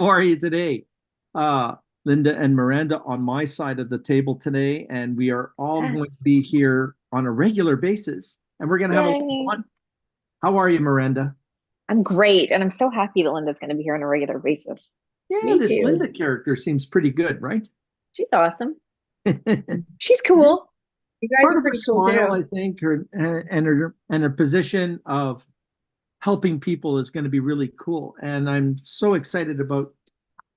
How are you today? Lynda and Miranda on my side of the table today, and we are all Yes. going to be here on a regular basis, and we're going to have a lot of Yay. fun. How are you, Miranda? I'm great. And I'm so happy that Linda's going to be here on a regular basis. Yeah, Me this too. Lynda character seems pretty good, right? She's awesome. Part She's cool. You guys are of her pretty cool smile, too. I think, and her position of helping people is going to be really cool. And I'm so excited about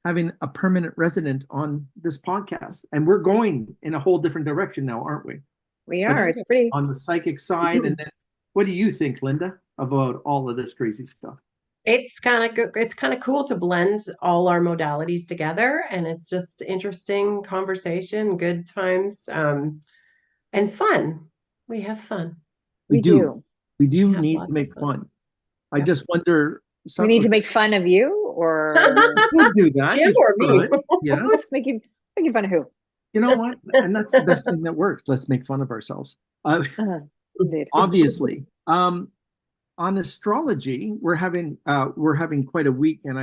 having a permanent resident on this podcast. And we're going in a whole different direction now, aren't we? We But are. It's pretty. on the psychic side, and then what do you think, Lynda, about all of this crazy stuff? It's kind of good. It's kind of cool to blend all our modalities together, and it's just interesting conversation, good times, and fun. We have fun. We We do. do. We We do have need to lots of make fun. fun. I Yep. just wonder We need something. to make fun of you or We could do that. Jim We or me? could. Yes. who's making fun of who? You know what? And that's the best thing that works. Let's make fun of ourselves. Uh, Indeed. Obviously. On astrology, we're having quite a week, and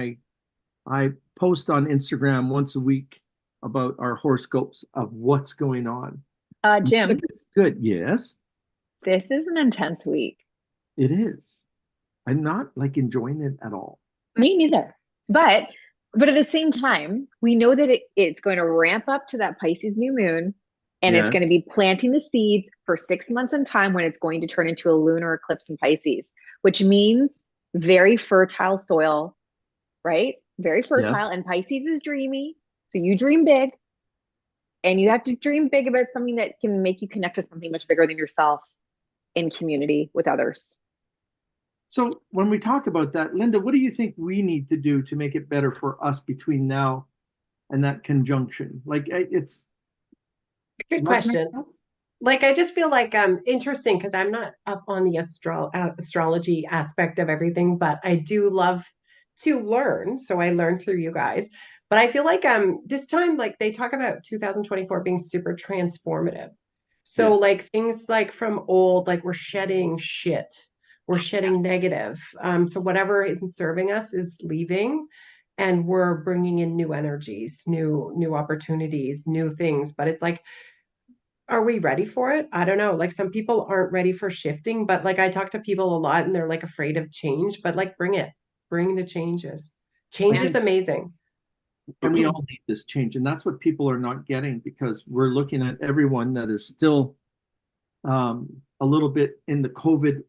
I post on Instagram once a week about our horoscopes of what's going on. Jim, It's good. Yes, this is an intense week. it is. I'm not like enjoying it at all. Me neither. But at the same time, we know that it's going to ramp up to that Pisces new moon, and it's going to Yes. be planting the seeds for 6 months in time when it's going to turn into a lunar eclipse in Pisces, which means very fertile soil, right? Very fertile. Yes. And Pisces is dreamy. So you dream big, and you have to dream big about something that can make you connect to something much bigger than yourself in community with others. So when we talk about that, Lynda, what do you think we need to do to make it better for us between now and that conjunction? Like it's Good what makes question. sense? Like, I just feel like interesting because I'm not up on the astrology aspect of everything, but I do love to learn. So I learned through you guys. But I feel like this time, like they talk about 2024 being super transformative. So Yes. like things like from old, like we're shedding shit, we're shedding negative. So whatever isn't serving us is leaving, and we're bringing in new energies, new opportunities, new things. But it's like, are we ready for it? I don't know. Like some people aren't ready for shifting, but like I talk to people a lot and they're like afraid of change, but like bring it, bring the changes. Change Like is Yeah. amazing. and we all need this change, and that's what people are not getting because we're looking at everyone that is still a little bit in the COVID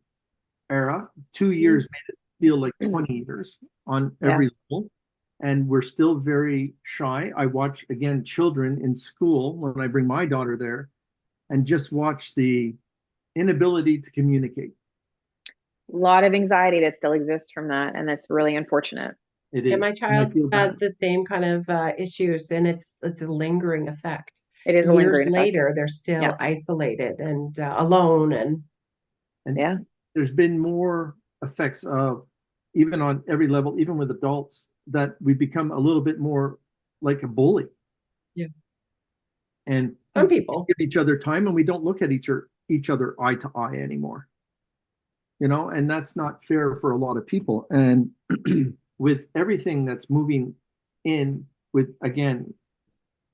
era. 2 years made it feel like 20 years on Yeah. every level. And we're still very shy. I watch again children in school when I bring my daughter there and just watch the inability to communicate. A lot of anxiety that still exists from that. And that's really unfortunate. It And my is. And I child feel bad. had the same kind of issues, and it's a lingering effect. It is a Years lingering effect. later, they're Yeah. still isolated and alone, and And Yeah. there's been more effects of, even on every level, even with adults, that we become a little bit more like a bully. yeah, And some we people. give each other time, and we don't look at each other eye to eye anymore. And that's not fair for a lot of people. And with everything that's moving in, with again,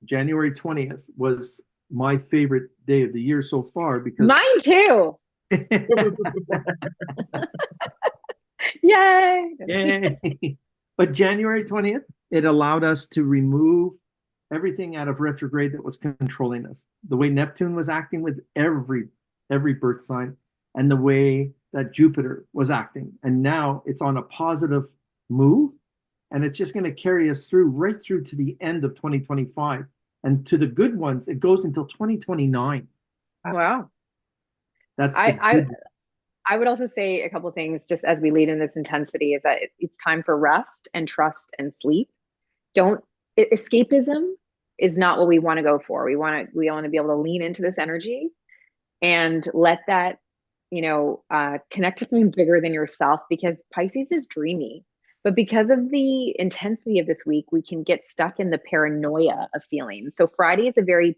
January 20th was my favorite day of the year so far because Mine too. Yay. yay. But January 20th, it allowed us to remove everything out of retrograde that was controlling us. The way Neptune was acting with every birth sign, and the way that Jupiter was acting. And now it's on a positive move, and it's just going to carry us through right through to the end of 2025. And to the good ones, it goes until 2029. Wow. That's the I, I good. I would also say a couple of things just as we lead in this intensity is that it's time for rest and trust and sleep. Don't Escapism is not what we want to go for. We want to be able to lean into this energy and let that, connect to something bigger than yourself because Pisces is dreamy. But because of the intensity of this week, we can get stuck in the paranoia of feelings. So Friday is a very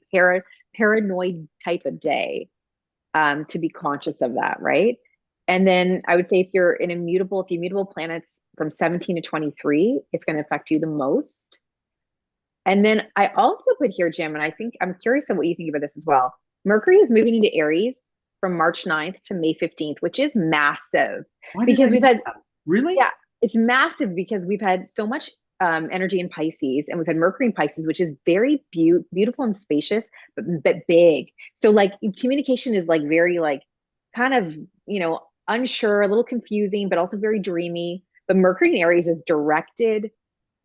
paranoid type of day, to be conscious of that, right? And then I would say if you're in immutable planets from 17 to 23, it's going to affect you the most. And then I also put here, Jim, and I think I'm curious on what you think about this as well. Mercury is moving into Aries from March 9th to May 15th, which is massive. Why did Because I we've miss had, that? Really? yeah, it's massive because we've had so much energy in Pisces, and we've had Mercury in Pisces, which is very beautiful and spacious, but big. So like communication is like very like kind of, you know, unsure, a little confusing, but also very dreamy. But Mercury in Aries is directed,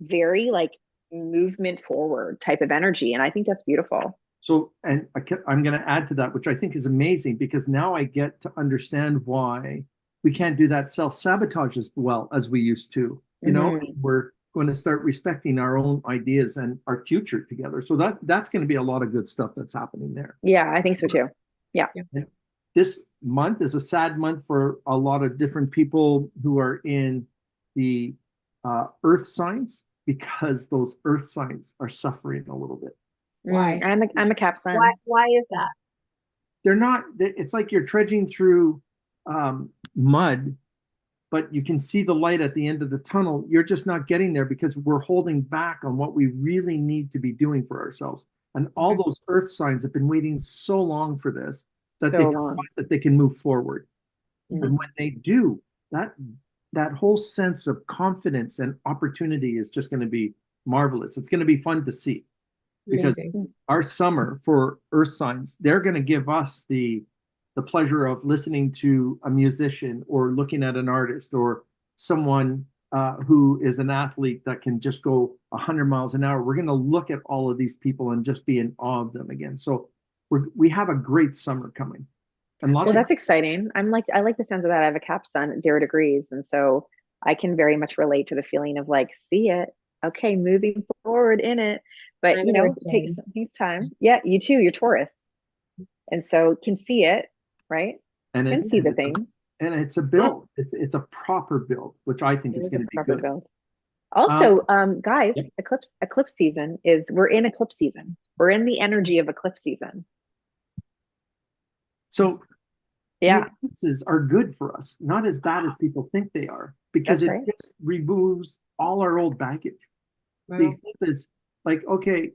very like movement forward type of energy. And I think that's beautiful. So, and I'm going to add to that, which I think is amazing, because now I get to understand why we can't do that self-sabotage as well as we used to. You know, Mhm. we're going to start respecting our own ideas and our future together. So that's going to be a lot of good stuff that's happening there. Yeah, I think so too. Yeah. And this month is a sad month for a lot of different people who are in the earth signs, because those earth signs are suffering a little bit. Why? I'm a Cap sign. Why is that? They're not, it's like you're trudging through mud, but you can see the light at the end of the tunnel. You're just not getting there because we're holding back on what we really need to be doing for ourselves. And all those earth signs have been waiting so long for this that So they long. forgot that they can move forward. Mhm. And when they do, that whole sense of confidence and opportunity is just going to be marvelous. It's going to be fun to see, because Amazing. our summer for earth signs, they're going to give us the pleasure of listening to a musician or looking at an artist or someone who is an athlete that can just go 100 miles an hour. We're going to look at all of these people and just be in awe of them again. So we have a great summer coming. And lots Well, of that's exciting. I like the sense of that. I have a Cap sun at 0 degrees. And so I can very much relate to the feeling of like, see it. Okay, moving forward in it. But I'm you an know, earth it takes sign. time. Yeah, you too, you're Taurus. And so can see it, right? and Can see the it's things. a build. It's a proper build, which I think It is is a going to be proper good. build. Also, guys, Yep. eclipse season we're in eclipse season. We're in the energy of eclipse season. So the Yeah, eclipses are good for us, not as bad as people think they are, because that's it right. just removes all our old baggage. The Wow. eclipse is like, okay,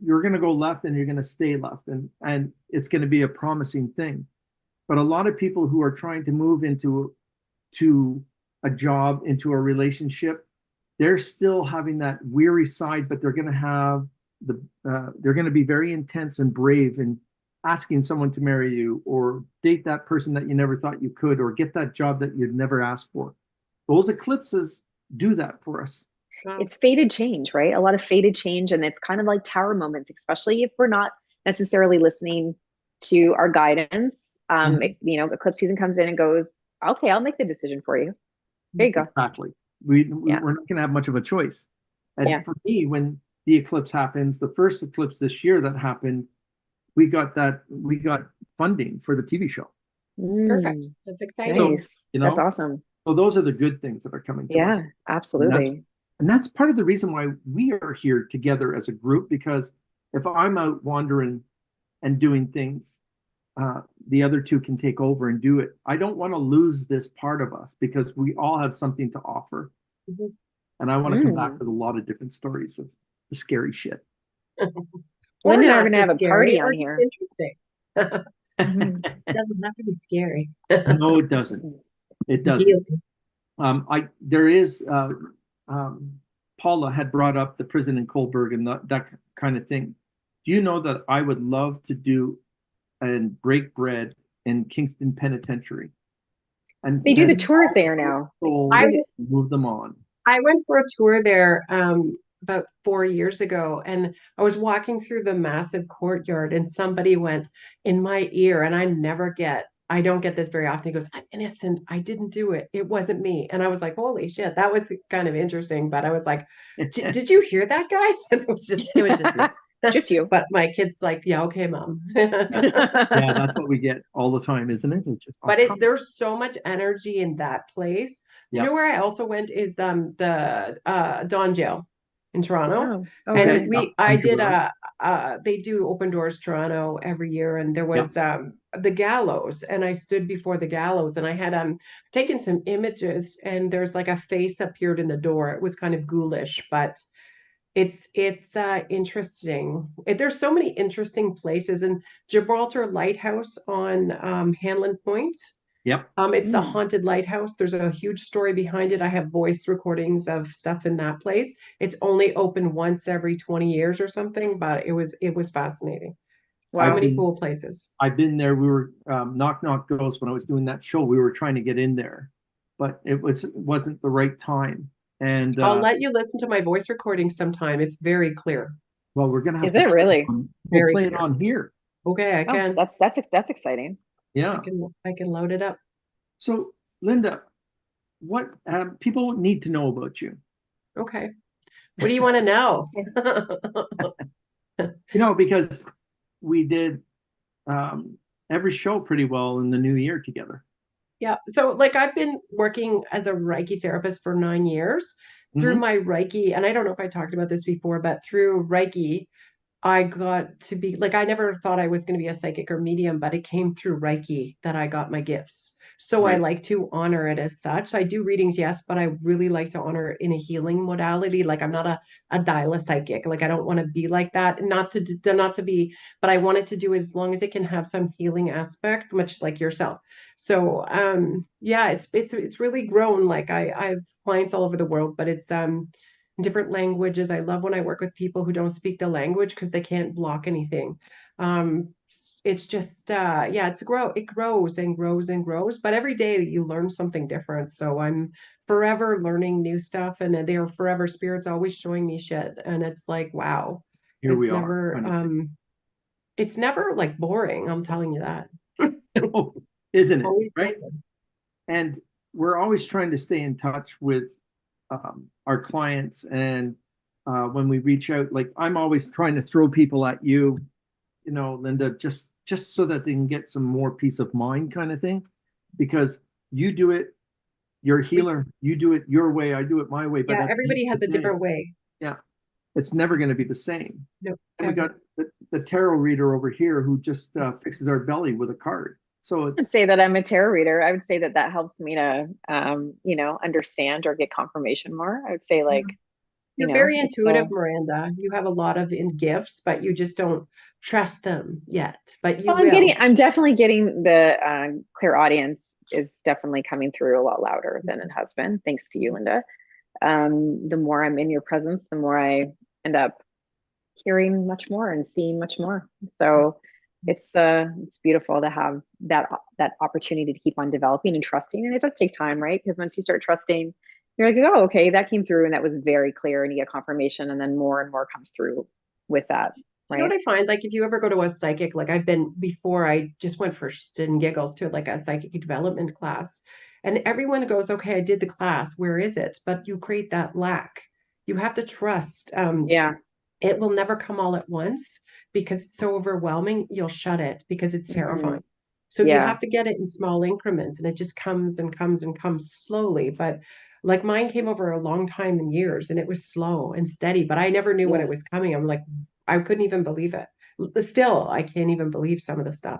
you're going to go left and you're going to stay left, and it's going to be a promising thing. But a lot of people who are trying to move into a job, into a relationship, they're still having that weary side, but they're going to have they're going to be very intense and brave in asking someone to marry you, or date that person that you never thought you could, or get that job that you'd never asked for. Those eclipses do that for us. Wow. It's fated change, right? A lot of fated change. And it's kind of like tower moments, especially if we're not necessarily listening to our guidance. You know, eclipse season comes in and goes, okay, I'll make the decision for you. There you go. Exactly. Yeah. We're not going to have much of a choice. And Yeah. for me, when the eclipse happens, the first eclipse this year that happened, we got funding for the TV show. Perfect. That's exciting. So, Nice. you That's know, awesome. so those are the good things that are coming to us. Yeah, absolutely. And that's part of the reason why we are here together as a group, because if I'm out wandering and doing things, the other two can take over and do it. I don't want to lose this part of us, because we all have something to offer. Mhm. And I want to come back with a lot of different stories of the scary shit. Or Lynda and I are not going to so have a scary, party or on just here. interesting. Mhm. Doesn't have to be scary. No, it doesn't. It doesn't. There is Paula had brought up the prison in Coburg and that kind of thing. Do you know that I would love to do and break bread in Kingston Penitentiary, and They do the send tours all there those now. souls I and move them on? I went for a tour there about 4 years ago, and I was walking through the massive courtyard, and somebody went in my ear, and I don't get this very often. He goes, "I'm innocent. I didn't do it. It wasn't me." And I was like, "Holy shit, that was kind of interesting." But I was like, "Did you hear that, guys?" And it was just me. Just you. But my kid's like, "Yeah, okay, mom." Yeah, that's what we get all the time, isn't it? It's just, But there's so much energy in that place. You yeah. know where I also went is the Don Jail in Toronto. Oh, And Okay. okay. I I'm did sure. they do Open Doors Toronto every year, and there was the gallows, and I stood before the gallows, and I had taken some images, and there's like a face appeared in the door. It was kind of ghoulish, but it's interesting. There's so many interesting places, and Gibraltar Lighthouse on Hanlon Point. Yep. It's the haunted lighthouse. There's a huge story behind it. I have voice recordings of stuff in that place. It's only open once every 20 years or something, but it was fascinating. Wow. So many cool places. I've been there. We were Knock Knock Ghost when I was doing that show. We were trying to get in there, but it wasn't the right time. And I'll let you listen to my voice recording sometime. It's very clear. well, we're gonna have Is to it really? we'll play it on here. Okay, I can. That's exciting. Yeah. I can load it up. So, Lynda, what people need to know about you? Okay. What do you want to know? Because we did every show pretty well in the new year together. Yeah. So like I've been working as a Reiki therapist for 9 years through my Reiki. And I don't know if I talked about this before, but through Reiki, I got to be like, I never thought I was going to be a psychic or medium, but it came through Reiki that I got my gifts. So I like to honor it as such. I do readings, yes, but I really like to honor it in a healing modality. Like I'm not a dial psychic. Like I don't want to be like that. Not to be, but I want it to do it as long as it can have some healing aspect, much like yourself. So yeah, it's really grown. Like I have clients all over the world, but it's in different languages. I love when I work with people who don't speak the language because they can't block anything. It's just it grows and grows and grows, but every day you learn something different. So I'm forever learning new stuff, and they're forever spirits always showing me shit, and it's like, wow. Here we are. It's never like boring, I'm telling you that. Isn't it? Right. And we're always trying to stay in touch with our clients, and when we reach out, like I'm always trying to throw people at you, Lynda, just so that they can get some more peace of mind kind of thing, because you do it, you're a healer, you do it your way, I do it my way, but everybody has a different way. Yeah, it's never going to be the same. No, and we got the tarot reader over here who just fixes our belly with a card. So I'd say that I'm a tarot reader. I would say that helps me to understand or get confirmation more. I would say like you're very intuitive, Miranda. You have a lot of gifts, but you just don't trust them yet. But you will. I'm definitely getting the clairaudience is definitely coming through a lot louder than it has been, thanks to you, Lynda. The more I'm in your presence, the more I end up hearing much more and seeing much more. So it's beautiful to have that opportunity to keep on developing and trusting. And it does take time, right? Because once you start trusting, you're like, oh, okay, that came through and that was very clear, and you get confirmation, and then more and more comes through with that. Right? You know what I find? Like if you ever go to a psychic, like I've been before, I just went for shits and giggles to like a psychic development class, and everyone goes, okay, I did the class, where is it? But you create that lack. You have to trust. It will never come all at once because it's so overwhelming. You'll shut it because it's terrifying. So you have to get it in small increments, and it just comes and comes and comes slowly. But like mine came over a long time in years, and it was slow and steady, but I never knew when it was coming. I'm like, I couldn't even believe it. Still, I can't even believe some of the stuff.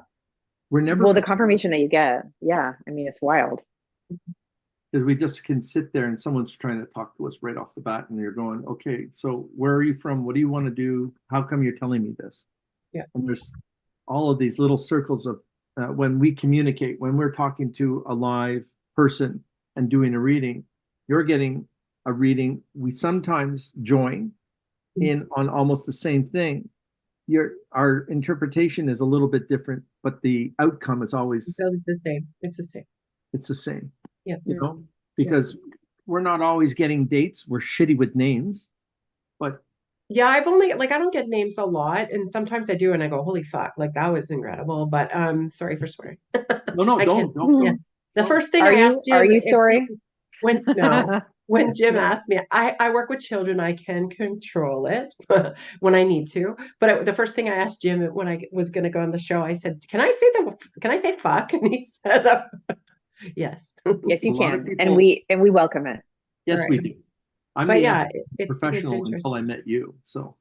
The confirmation that you get. Yeah. I mean, it's wild. Because we just can sit there and someone's trying to talk to us right off the bat, and you're going, okay, so where are you from? What do you want to do? How come you're telling me this? Yeah. And there's all of these little circles of when we communicate, when we're talking to a live person and doing a reading, you're getting a reading. We sometimes join in on almost the same thing. Our interpretation is a little bit different, but the outcome is always the same. It's the same. It's the same. Yeah. Because we're not always getting dates. We're shitty with names, but yeah, I've only I don't get names a lot, and sometimes I do, and I go, holy fuck, like that was incredible. But sorry for swearing. No, don't. Yeah. The first thing I asked Jim, are you sorry? When Jim asked me, I work with children, I can control it when I need to. But the first thing I asked Jim when I was going to go on the show, I said, "Can I say fuck?" And he said, "Yes." Yes, you can, and we welcome it. Yes, we do. I'm professional until I met you. So,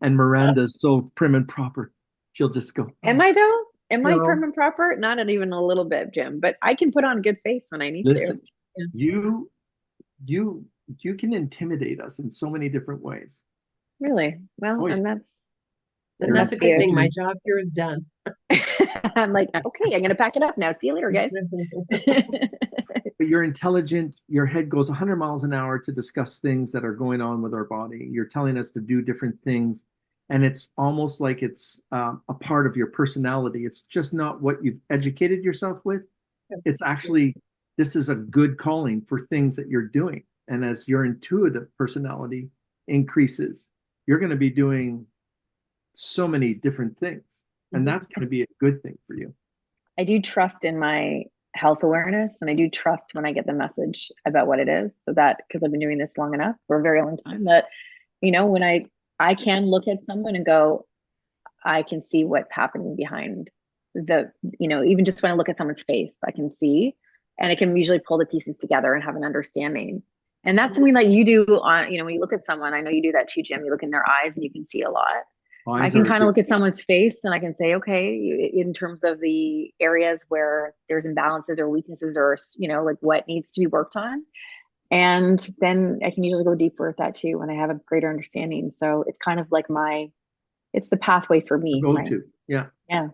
And Miranda's so prim and proper. She'll just go, Am "Oh, I though? Am I no, prim and proper? Not even a little bit, Jim, but I can put on a good face when I need to. listen, Yeah. you you you can intimidate us in so many different ways." Really? Well, Oh yeah. and that's And that that's must a be good a thing. My job here is done. I'm like, okay, I'm gonna pack it up now. See you later, guys. But you're intelligent, your head goes 100 miles an hour to discuss things that are going on with our body. You're telling us to do different things, and it's almost like it's a part of your personality. It's just not what you've educated yourself with. It's actually, this is a good calling for things that you're doing. And as your intuitive personality increases, you're going to be doing so many different things. And that's going to be a good thing for you. I do trust in my health awareness, and I do trust when I get the message about what it is. So that, because I've been doing this long enough for a very long time, that when I can look at someone and go, I can see what's happening behind even just when I look at someone's face, I can see, and I can usually pull the pieces together and have an understanding. And that's something that you do on, when you look at someone, I know you do that too, Jim. You look in their eyes and you can see a lot. I Eyes can are, kind of look at someone's face and I can say, okay, in terms of the areas where there's imbalances or weaknesses or, like what needs to be worked on. And then I can usually go deeper with that too when I have a greater understanding. So it's kind of like it's the pathway for me, go right? to. Yeah. Yeah.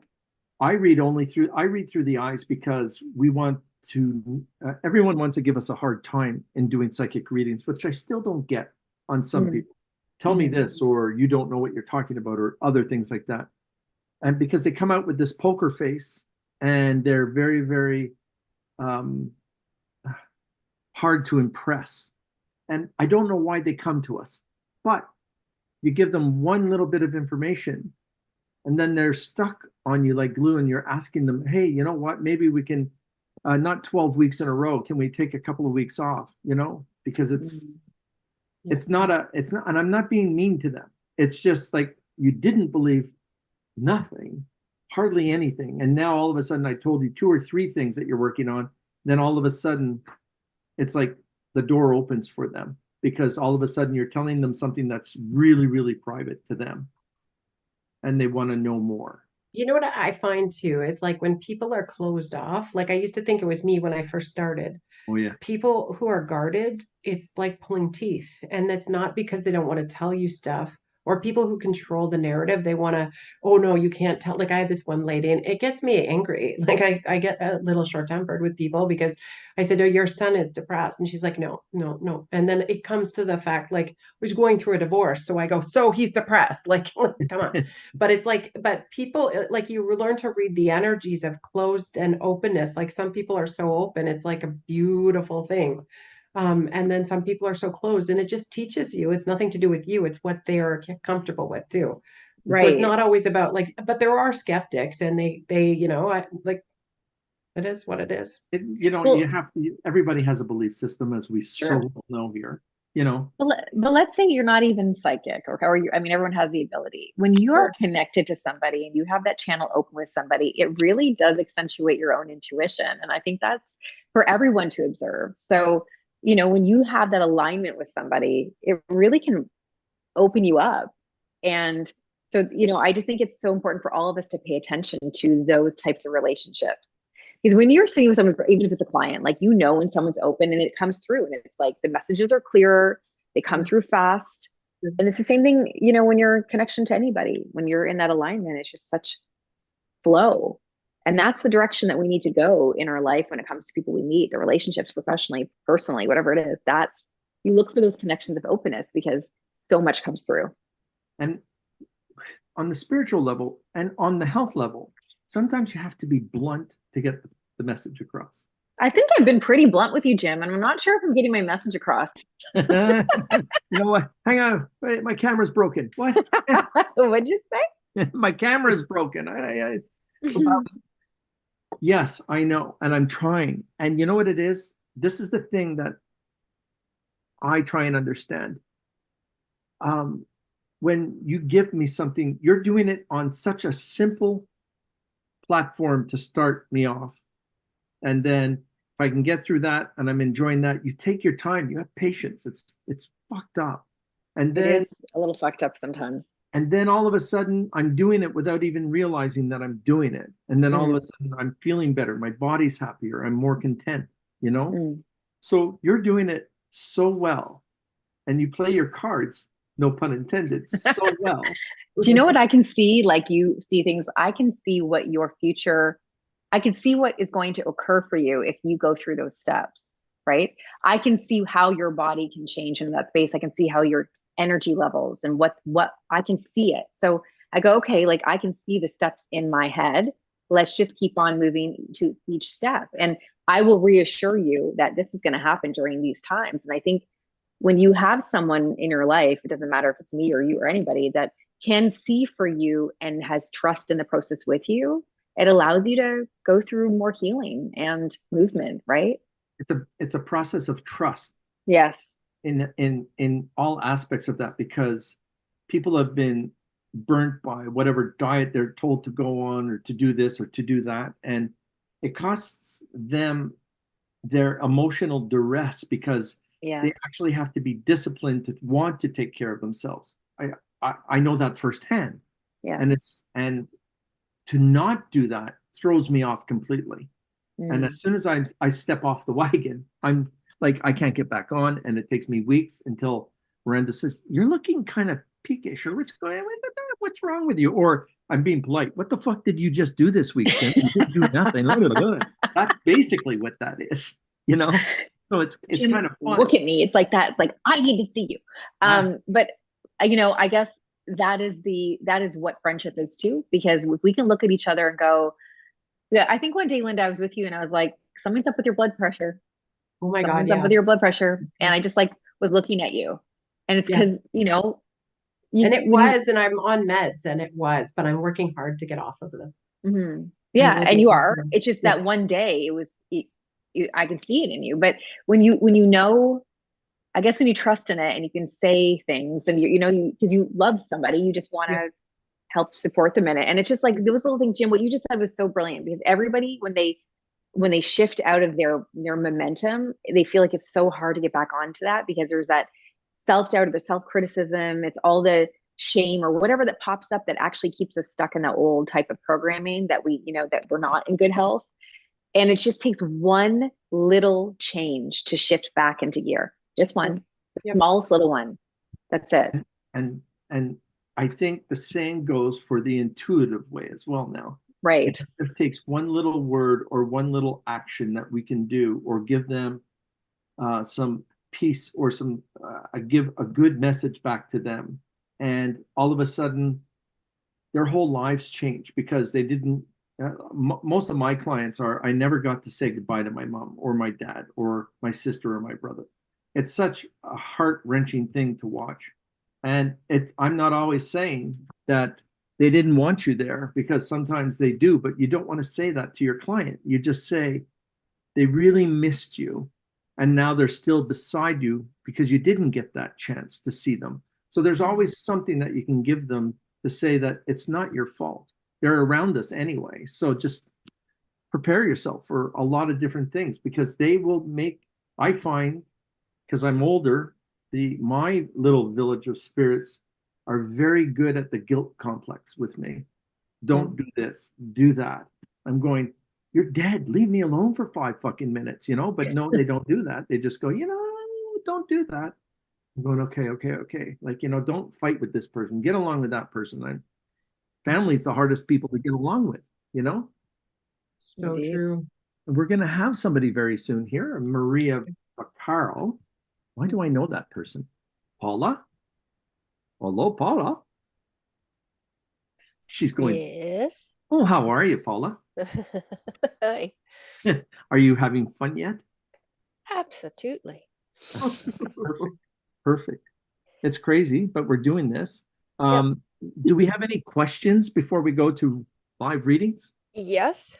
I read through the eyes because we want to, everyone wants to give us a hard time in doing psychic readings, which I still don't get on some Mm. people. Tell me this, or you don't know what you're talking about, or other things like that. And because they come out with this poker face and they're very, very um, hard to impress. And I don't know why they come to us, but you give them one little bit of information and then they're stuck on you like glue, and you're asking them, hey, you know what, maybe we can not 12 weeks in a row, can we take a couple of weeks off, because it's not, and I'm not being mean to them, it's just like you didn't believe nothing, hardly anything, and now all of a sudden I told you 2 or 3 things that you're working on, then all of a sudden it's like the door opens for them, because all of a sudden you're telling them something that's really, really private to them and they want to know more. You know what I find too is like when people are closed off, like I used to think it was me when I first started. Oh yeah. People who are guarded, it's like pulling teeth. And that's not because they don't want to tell you stuff, or people who control the narrative. They want to, oh no, you can't tell. Like I had this one lady and it gets me angry. Like I get a little short-tempered with people because I said, oh, your son is depressed. And she's like, no, no, no. And then it comes to the fact, like, we're going through a divorce. So I go, so he's depressed. Like, come on. But it's like, but people, like you learn to read the energies of closed and openness. Like some people are so open, it's like a beautiful thing. And then some people are so closed, and it just teaches you. It's nothing to do with you. It's what they are comfortable with too. So it's Right. not always about like, but there are skeptics, and like it is what it is. You have to, everybody has a belief system, as we so well know here, But let's say you're not even psychic, everyone has the ability. When you are connected to somebody and you have that channel open with somebody, it really does accentuate your own intuition. And I think that's for everyone to observe. So, when you have that alignment with somebody, it really can open you up. And so, I just think it's so important for all of us to pay attention to those types of relationships. Because when you're sitting with someone, even if it's a client, like, when someone's open and it comes through and it's like the messages are clear, they come through fast. And it's the same thing, when you're connection to anybody, when you're in that alignment, it's just such flow. And that's the direction that we need to go in our life when it comes to people we meet, the relationships, professionally, personally, whatever it is. You look for those connections of openness because so much comes through. And on the spiritual level and on the health level, sometimes you have to be blunt to get the message across. I think I've been pretty blunt with you, Jim, and I'm not sure if I'm getting my message across. You know what? Hang on. Wait, my camera's broken. What? What'd you say? My camera's broken. Yes, I know. And I'm trying. And you know what it is? This is the thing that I try and understand. When you give me something, you're doing it on such a simple platform to start me off. And then if I can get through that and I'm enjoying that, you take your time, you have patience. It's fucked up. And It then is a little fucked up sometimes. and then all of a sudden I'm doing it without even realizing that I'm doing it. And then all of a sudden I'm feeling better. My body's happier. I'm more content, you know? Mm. So you're doing it so well. And you play your cards, no pun intended, so well. Do you know what I can see? Like you see things, I can see what your future, I can see what is going to occur for you if you go through those steps, right? I can see how your body can change in that space. I can see how your energy levels and what I can see it. So I go, okay, like I can see the steps in my head. Let's just keep on moving to each step. And I will reassure you that this is going to happen during these times. And I think when you have someone in your life, it doesn't matter if it's me or you or anybody that can see for you and has trust in the process with you, it allows you to go through more healing and movement, right? It's a process of trust Yes. in all aspects of that, because people have been burnt by whatever diet they're told to go on or to do this or to do that, and it costs them their emotional duress because Yes. they actually have to be disciplined to want to take care of themselves. I know that firsthand. Yeah. And to not do that throws me off completely. And as soon as I step off the wagon, I'm like, I can't get back on, and it takes me weeks until Miranda says, "You're looking kind of peakish," or what's wrong with you? Or I'm being polite. What the fuck did you just do this week, Jim? You didn't do nothing. That's basically what that is, you know? So it's Jim, kind of fun. look at me. It's like that. It's like, I need to see you. But you know, I guess that is what friendship is too, because if we can look at each other and go, yeah, I think one day, Lynda, I was with you and I was like, something's up with your blood pressure. Oh my God, Something's yeah. up with your blood pressure. And I just like was looking at you. And it's because, you know, and it was, and I'm on meds and it was, but I'm working hard to get off of them. Yeah, and you are. It's just that one day it was, I can see it in you. But when you know, I guess when you trust in it and you can say things and you know, because you love somebody, you just want to help support them in it. And it's just like those little things, Jim, what you just said was so brilliant, because everybody, when they shift out of their momentum, they feel like it's so hard to get back onto that, because there's that self-doubt or the self-criticism. It's all the shame or whatever that pops up that actually keeps us stuck in the old type of programming that we, you know, that we're not in good health. And it just takes one little change to shift back into gear. Just one, the smallest little one. That's it. And I think the same goes for the intuitive way as well now. Right. It just takes one little word or one little action that we can do, or give them some peace or some give a good message back to them, and all of a sudden their whole lives change, because they didn't most of my clients are, I never got to say goodbye to my mom or my dad or my sister or my brother. It's such a heart-wrenching thing to watch. And I'm not always saying that they didn't want you there, because sometimes they do, but you don't want to say that to your client. You just say they really missed you, and now they're still beside you because you didn't get that chance to see them. So there's always something that you can give them to say that it's not your fault. They're around us anyway. So just prepare yourself for a lot of different things, because they will make, I find, because I'm older, my little village of spirits are very good at the guilt complex with me. Don't do this, do that. I'm going, you're dead. Leave me alone for 5 fucking minutes, you know? But no, they don't do that. They just go, you know, don't do that. I'm going, okay. Like, you know, don't fight with this person. Get along with that person. Family's the hardest people to get along with, you know? So true. And we're going to have somebody very soon here, Maria Bacaro. Why do I know that person? Paula? Hello, Paula. She's going, Yes. oh, how are you, Paula? Hi. Are you having fun yet? Absolutely. Oh, perfect. It's crazy, but we're doing this. Do we have any questions before we go to live readings? Yes.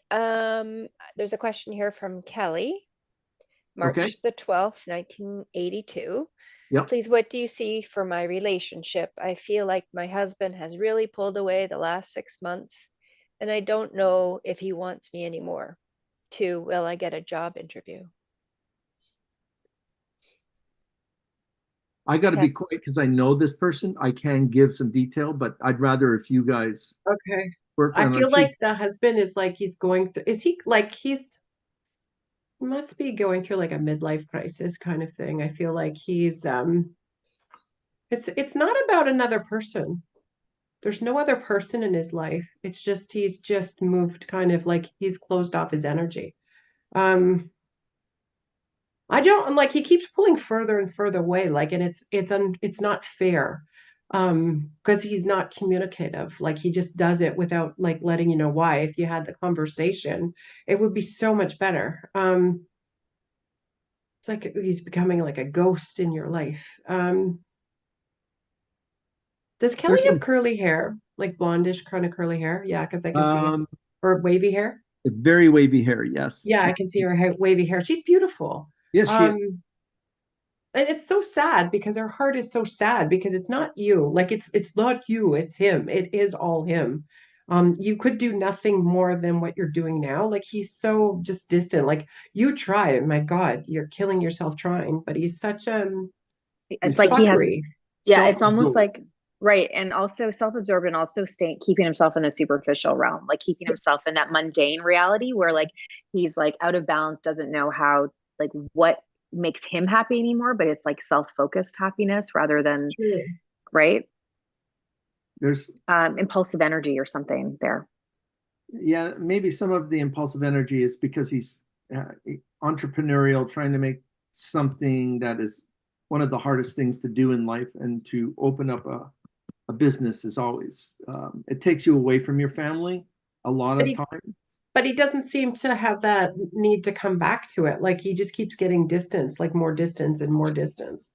There's a question here from Kelly, March the 12th, 1982. Yep. Please, what do you see for my relationship? I feel like my husband has really pulled away the last 6 months, and I don't know if he wants me anymore. 2, will I get a job interview? I got to Okay. be quiet because I know this person. I can give some detail, but I'd rather if you guys Okay. work I on feel it. like the husband is like he's going through, is he like he must be going through like a midlife crisis kind of thing. I feel like he's it's not about another person. There's no other person in his life. It's just he's just moved kind of like he's closed off his energy. Um I don't like he keeps pulling further and further away like and it's not fair. Because he's not communicative. Like he just does it without like letting you know why. If you had the conversation, it would be so much better. It's like he's becoming like a ghost in your life. Does Kelly There's have some curly hair? Like blondish kind of curly hair? Yeah, because I can see it. um Or wavy hair? very wavy hair, yes. Yeah, I can see her wavy hair. She's beautiful. Yes, she is. Um, and it's so sad because her heart is so sad because it's not you. Like it's not you, it's him. It is all him. You could do nothing more than what you're doing now. Like he's so just distant. Like you try, my God, you're killing yourself trying, but he's such It's He's like such he has, fuckery. yeah, it's almost self-absorbed. like, right. And also self-absorbed and also staying, keeping himself in the superficial realm, like keeping himself in that mundane reality where like he's like out of balance, doesn't know how, like what makes him happy anymore, but it's like self-focused happiness rather than, True. right? There's Impulsive energy or something there. yeah, maybe some of the impulsive energy is because he's entrepreneurial, trying to make something that is one of the hardest things to do in life, and to open up a business is always it takes you away from your family a lot But of he time. but he doesn't seem to have that need to come back to it. Like he just keeps getting distance, like more distance and more distance.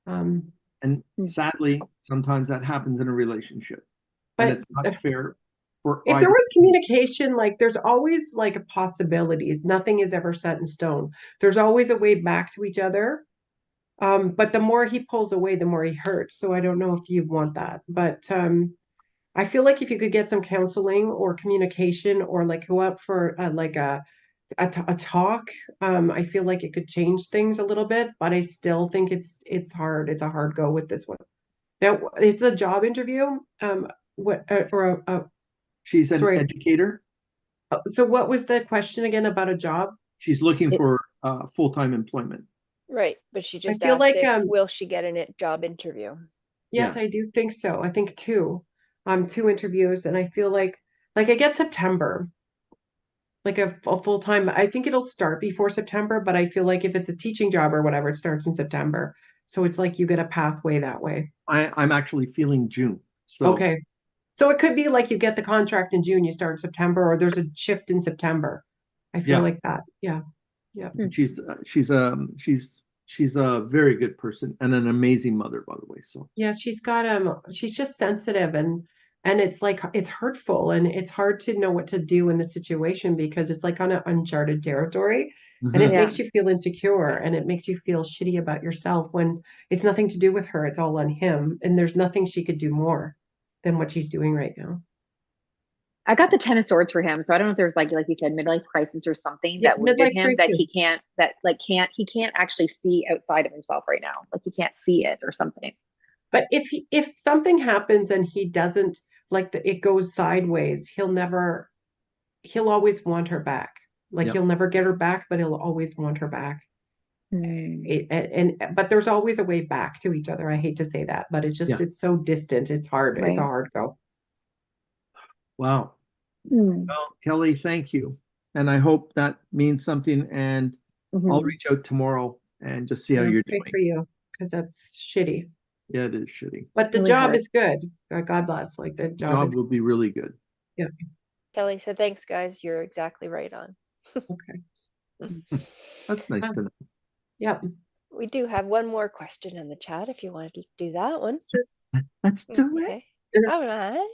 Um, And Hmm. sadly, sometimes that happens in a relationship, and but it's not fair for if there either. was communication, like there's always like possibilities. Nothing is ever set in stone. There's always a way back to each other. But the more he pulls away, the more he hurts. So I don't know if you want that. But I feel like if you could get some counseling or communication or like go up for like a talk, I feel like it could change things a little bit. But I still think it's hard. It's a hard go with this one. Now it's a job interview. What or She's an sorry. educator. So what was the question again about a job? She's looking It, for full-time employment. Right. But she I just feel asked like if will she get a job interview? yes, Yeah. I do think so. I think two interviews, and I feel like I get September, like a full time. I think it'll start before September, but I feel like if it's a teaching job or whatever, it starts in September. So it's like you get a pathway that way. I'm actually feeling June. So Okay. So it could be like you get the contract in June, you start in September, or there's a shift in September. I feel yeah, like that. Yeah. Yeah. hmm. she's a very good person and an amazing mother, by the way. So Yeah, she's just sensitive and it's like it's hurtful and it's hard to know what to do in the situation because it's like on an uncharted territory and it mhm. Yeah. makes you feel insecure and it makes you feel shitty about yourself when it's nothing to do with her, it's all on him and there's nothing she could do more than what she's doing right now. I got the 10 of swords for him. So I don't know if there's like you said, midlife crisis or something Yeah, that wounded midlife him that crisis. he can't actually see outside of himself right now. Like he can't see it or something. But if something happens and he doesn't like it goes sideways, he'll always want her back. Like Yep. he'll never get her back, but he'll always want her back. Hmm. But there's always a way back to each other. I hate to say that, but Yeah. it's so distant. It's hard. It's a Right. hard go. Wow. Hmm. Well, Kelly, thank you. And I hope that means something. And I'll Mhm. reach out tomorrow and just see how Yeah, you're pray doing. for you because that's shitty. Yeah, it is shitty. But the Really job hard. is good. God bless. Like the job Job is will be really good. yeah. Kelly said, thanks, guys. You're exactly right on. Okay. That's nice Ah, to know. yeah. We do have one more question in the chat if you want to do that one. Let's do it. Okay. All right.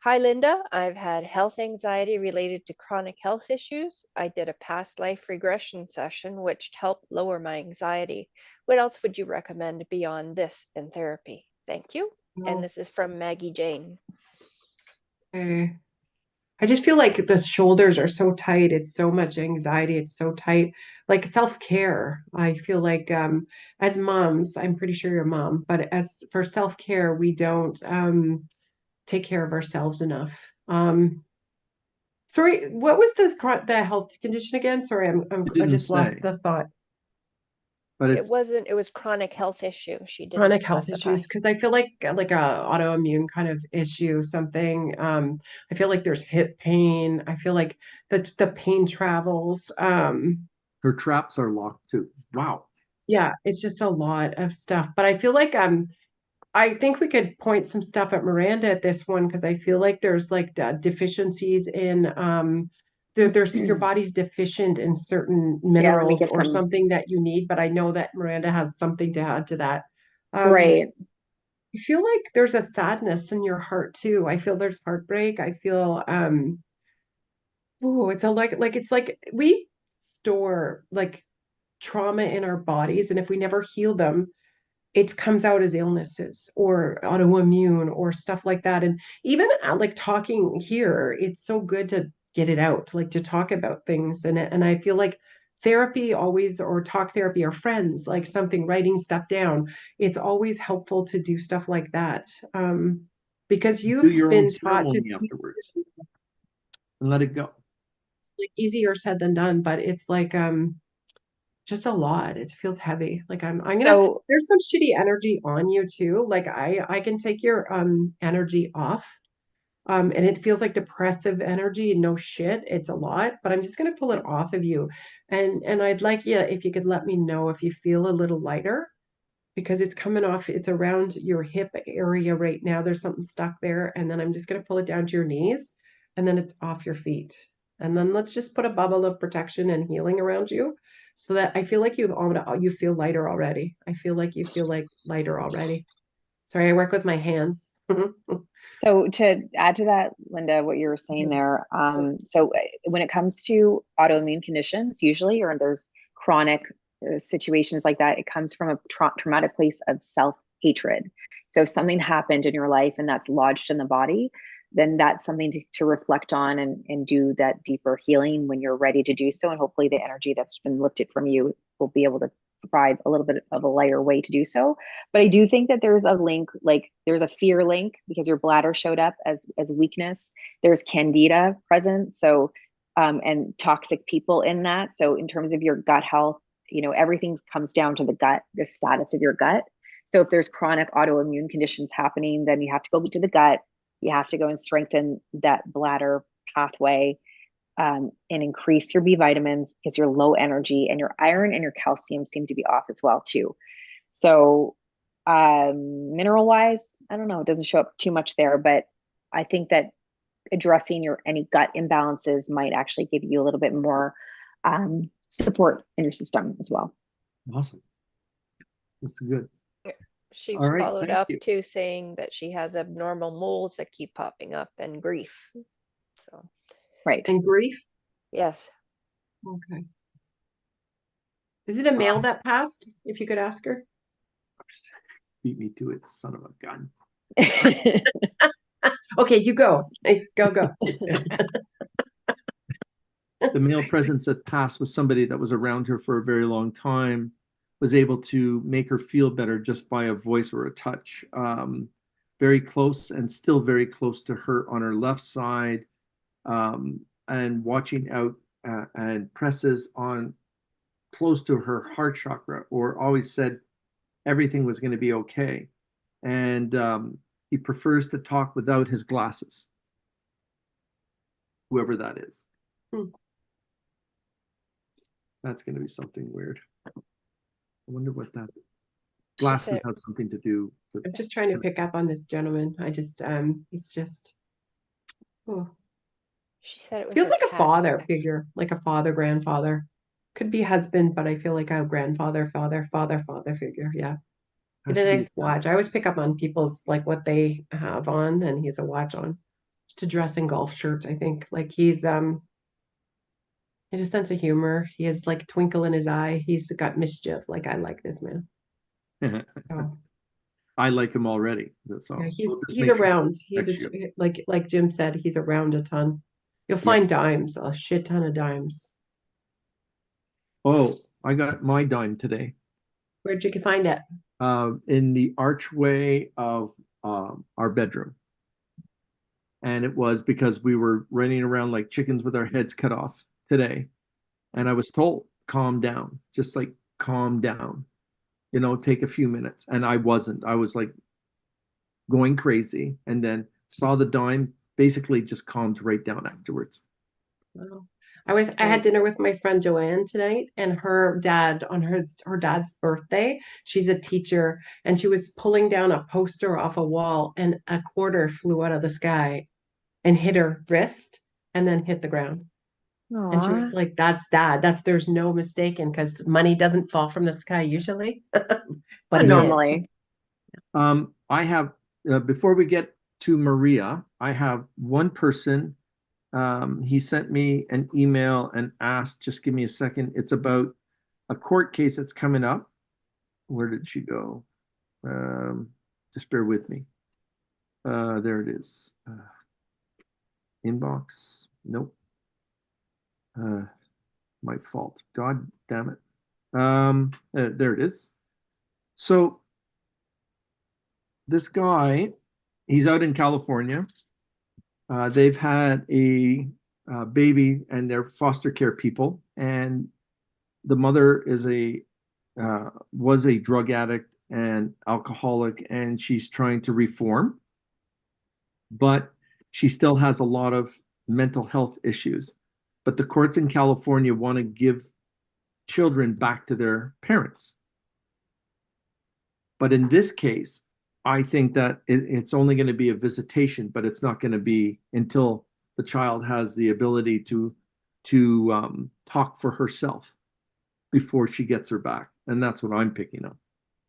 Hi, Linda. I've had health anxiety related to chronic health issues. I did a past life regression session, which helped lower my anxiety. What else would you recommend beyond this in therapy? Thank you. And Well, this is from Maggie Jane. okay. I just feel like the shoulders are so tight. It's so much anxiety. It's so tight. Like self-care, I feel like as moms, I'm pretty sure you're a mom, but as for self-care, we don't take care of ourselves enough. Sorry, what was the health condition again? Sorry, It I didn't just lost say, the thought. but It wasn't, it was chronic health issue. She didn't Chronic health specify. issues, because I feel like a autoimmune kind of issue, something. I feel like there's hip pain. I feel like the pain travels. her traps are locked too. Wow. Yeah, it's just a lot of stuff. But I feel like I think we could point some stuff at Miranda at this one, because I feel like there's like deficiencies in there's your body's deficient in certain Yeah, let me minerals get or some. something that you need. But I know that Miranda has something to add to that. Right. I feel like there's a sadness in your heart too. I feel there's heartbreak. I feel oh, it's a like it's like we store like trauma in our bodies, and if we never heal them, it comes out as illnesses or autoimmune or stuff like that. And even like talking here, it's so good to get it out, like to talk about things. And I feel like therapy always, or talk therapy or friends, like something, writing stuff down, it's always helpful to do stuff like that. Because Do you've your own been taught to, ceremony afterwards and let it go. it's like easier said than done, but it's like just a lot. It feels heavy. Like I'm gonna, So, there's some shitty energy on you too. Like I can take your energy off. And it feels like depressive energy. No shit, it's a lot, but I'm just gonna pull it off of you. And I'd like you, if you could let me know if you feel a little lighter, because it's coming off, it's around your hip area right now. There's something stuck there, and then I'm just gonna pull it down to your knees, and then it's off your feet. And then let's just put a bubble of protection and healing around you, so that I feel like you feel lighter already. I feel like you feel like lighter already. Sorry, I work with my hands. so to add to that, Linda, what you were saying there, when it comes to autoimmune conditions, usually, or there's chronic situations like that, it comes from a traumatic place of self-hatred. So if something happened in your life and that's lodged in the body, then that's something to reflect on and do that deeper healing when you're ready to do so. And hopefully the energy that's been lifted from you will be able to provide a little bit of a lighter way to do so. But I do think that there's a link, like there's a fear link, because your bladder showed up as weakness. There's candida present, so and toxic people in that. So in terms of your gut health, everything comes down to the gut, the status of your gut. So if there's chronic autoimmune conditions happening, then you have to go to the gut. You have to go and strengthen that bladder pathway, and increase your B vitamins, because you're low energy, and your iron and your calcium seem to be off as well too. So mineral wise, I don't know, it doesn't show up too much there, but I think that addressing any gut imbalances might actually give you a little bit more support in your system as well. Awesome. That's good. She All right, followed thank up you. too, saying that she has abnormal moles that keep popping up and grief. So, Right. And grief. yes. Okay. Is it a male that passed? If you could ask her. Beat me to it, son of a gun. Okay, you go. Hey, go. The male presence that passed was somebody that was around her for a very long time, was able to make her feel better just by a voice or a touch. Very close, and still very close to her on her left side, and watching out and presses on close to her heart chakra, or always said everything was going to be okay. And he prefers to talk without his glasses, whoever that is. That's going to be something weird. I wonder what that glasses have something to do with. I'm just trying to pick up on this gentleman. I just he's just She said it was feels her like a cat father connection. figure, like a father, grandfather. Could be husband, but I feel like a grandfather, father figure. Yeah. Has Get to a be nice watch. I always pick up on people's like what they have on, and he has a watch on. Just a dress and golf shirt, I think. Like he's he has a sense of humor. He has like a twinkle in his eye. He's got mischief. Like I like this man. So I like him already. So yeah, we'll just he's make sure around. He's next year. like Jim said, he's around a ton. You'll find dimes, a shit ton of dimes. Oh, I got my dime today. Where'd you find it? In the archway of our bedroom. And it was because we were running around like chickens with our heads cut off today. And I was told, calm down, just like calm down, take a few minutes. And I wasn't. I was like going crazy, and then saw the dime, basically just calmed right down afterwards. Wow. I had dinner with my friend Joanne tonight, and her dad, on her dad's birthday, she's a teacher, and she was pulling down a poster off a wall, and a quarter flew out of the sky and hit her wrist and then hit the ground. And she was like, that's dad. There's no mistaken, because money doesn't fall from the sky usually. But normally. I have, before we get to Maria, I have one person. He sent me an email and asked, just give me a second. It's about a court case that's coming up. Where did she go? Just bear with me. There it is. Inbox. Nope. My fault. God damn it. There it is. So this guy, he's out in California. They've had a baby, and they're foster care people, and the mother was a drug addict and alcoholic, and she's trying to reform, but she still has a lot of mental health issues. But the courts in California want to give children back to their parents. But in this case, I think that it's only going to be a visitation, but it's not going to be until the child has the ability to talk for herself before she gets her back. And that's what I'm picking up.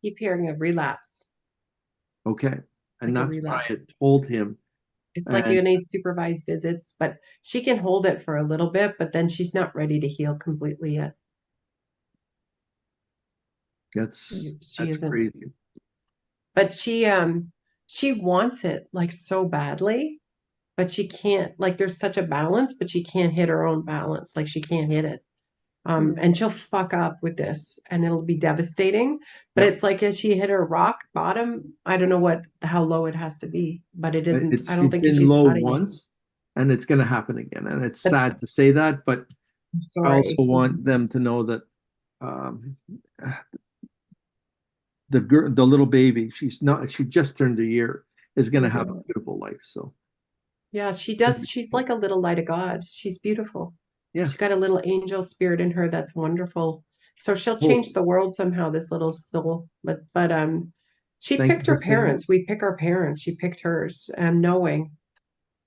Keep hearing of relapse. Okay. And Like that's what I had told him. It's like you need supervised visits, but she can hold it for a little bit, but then she's not ready to heal completely yet. That's isn't. crazy. But she wants it like so badly, but she can't. Like there's such a balance, but she can't hit her own balance. Like she can't hit it. And she'll fuck up with this, and it'll be devastating. But it's like, as she hit her rock bottom, I don't know how low it has to be, but it isn't. I don't think she's been she's low cutting it. once, and it's going to happen again. And it's sad to say that, but I also want them to know that the little baby, she just turned a year, is going to have a beautiful life. So yeah, she does. She's like a little light of God. She's beautiful. Yeah. She's got a little angel spirit in her that's wonderful. So she'll change the world somehow, this little soul. But she picked her parents. We pick our parents. She picked hers, knowing.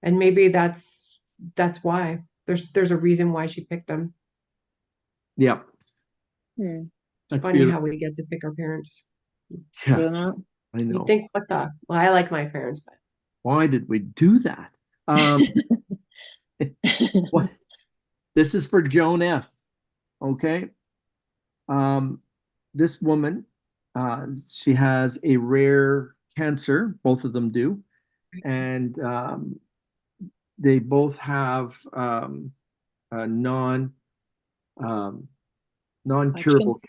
And maybe that's why. There's a reason why she picked them. Yeah. It's funny beautiful. How we get to pick our parents. Yeah. I know. You think, well, I like my parents, but why did we do that? What? This is for Joan F. Okay. This woman, she has a rare cancer. Both of them do. And they both have a non-curable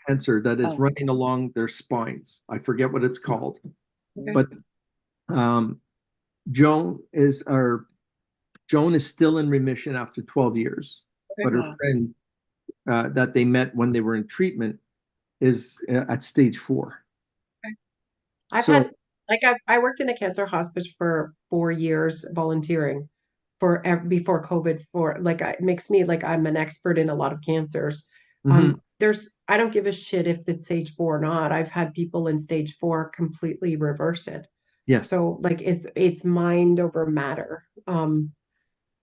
cancer that is running along their spines. I forget what it's called. Okay. But Joan is still in remission after 12 years. But her friend that they met when they were in treatment is at stage 4. Okay. I worked in a cancer hospice for 4 years volunteering before COVID. It makes me like I'm an expert in a lot of cancers. I don't give a shit if it's stage 4 or not. I've had people in stage 4 completely reverse it. Yes. So it's mind over matter.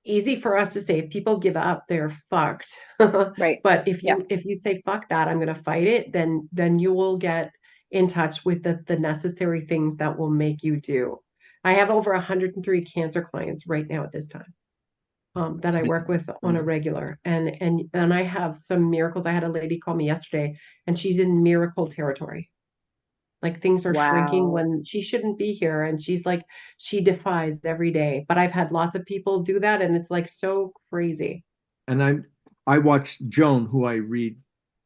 Easy for us to say, if people give up, they're fucked. Right. But if you say fuck that, I'm going to fight it, then you will get in touch with the necessary things that will make you do. I have over 103 cancer clients right now at this time that I work with on a regular, and I have some miracles. I had a lady call me yesterday, and she's in miracle territory. Like things are shrinking Wow. when she shouldn't be here. And she's like, she defies every day. But I've had lots of people do that, and it's like so crazy. And I watch Joan, who I read,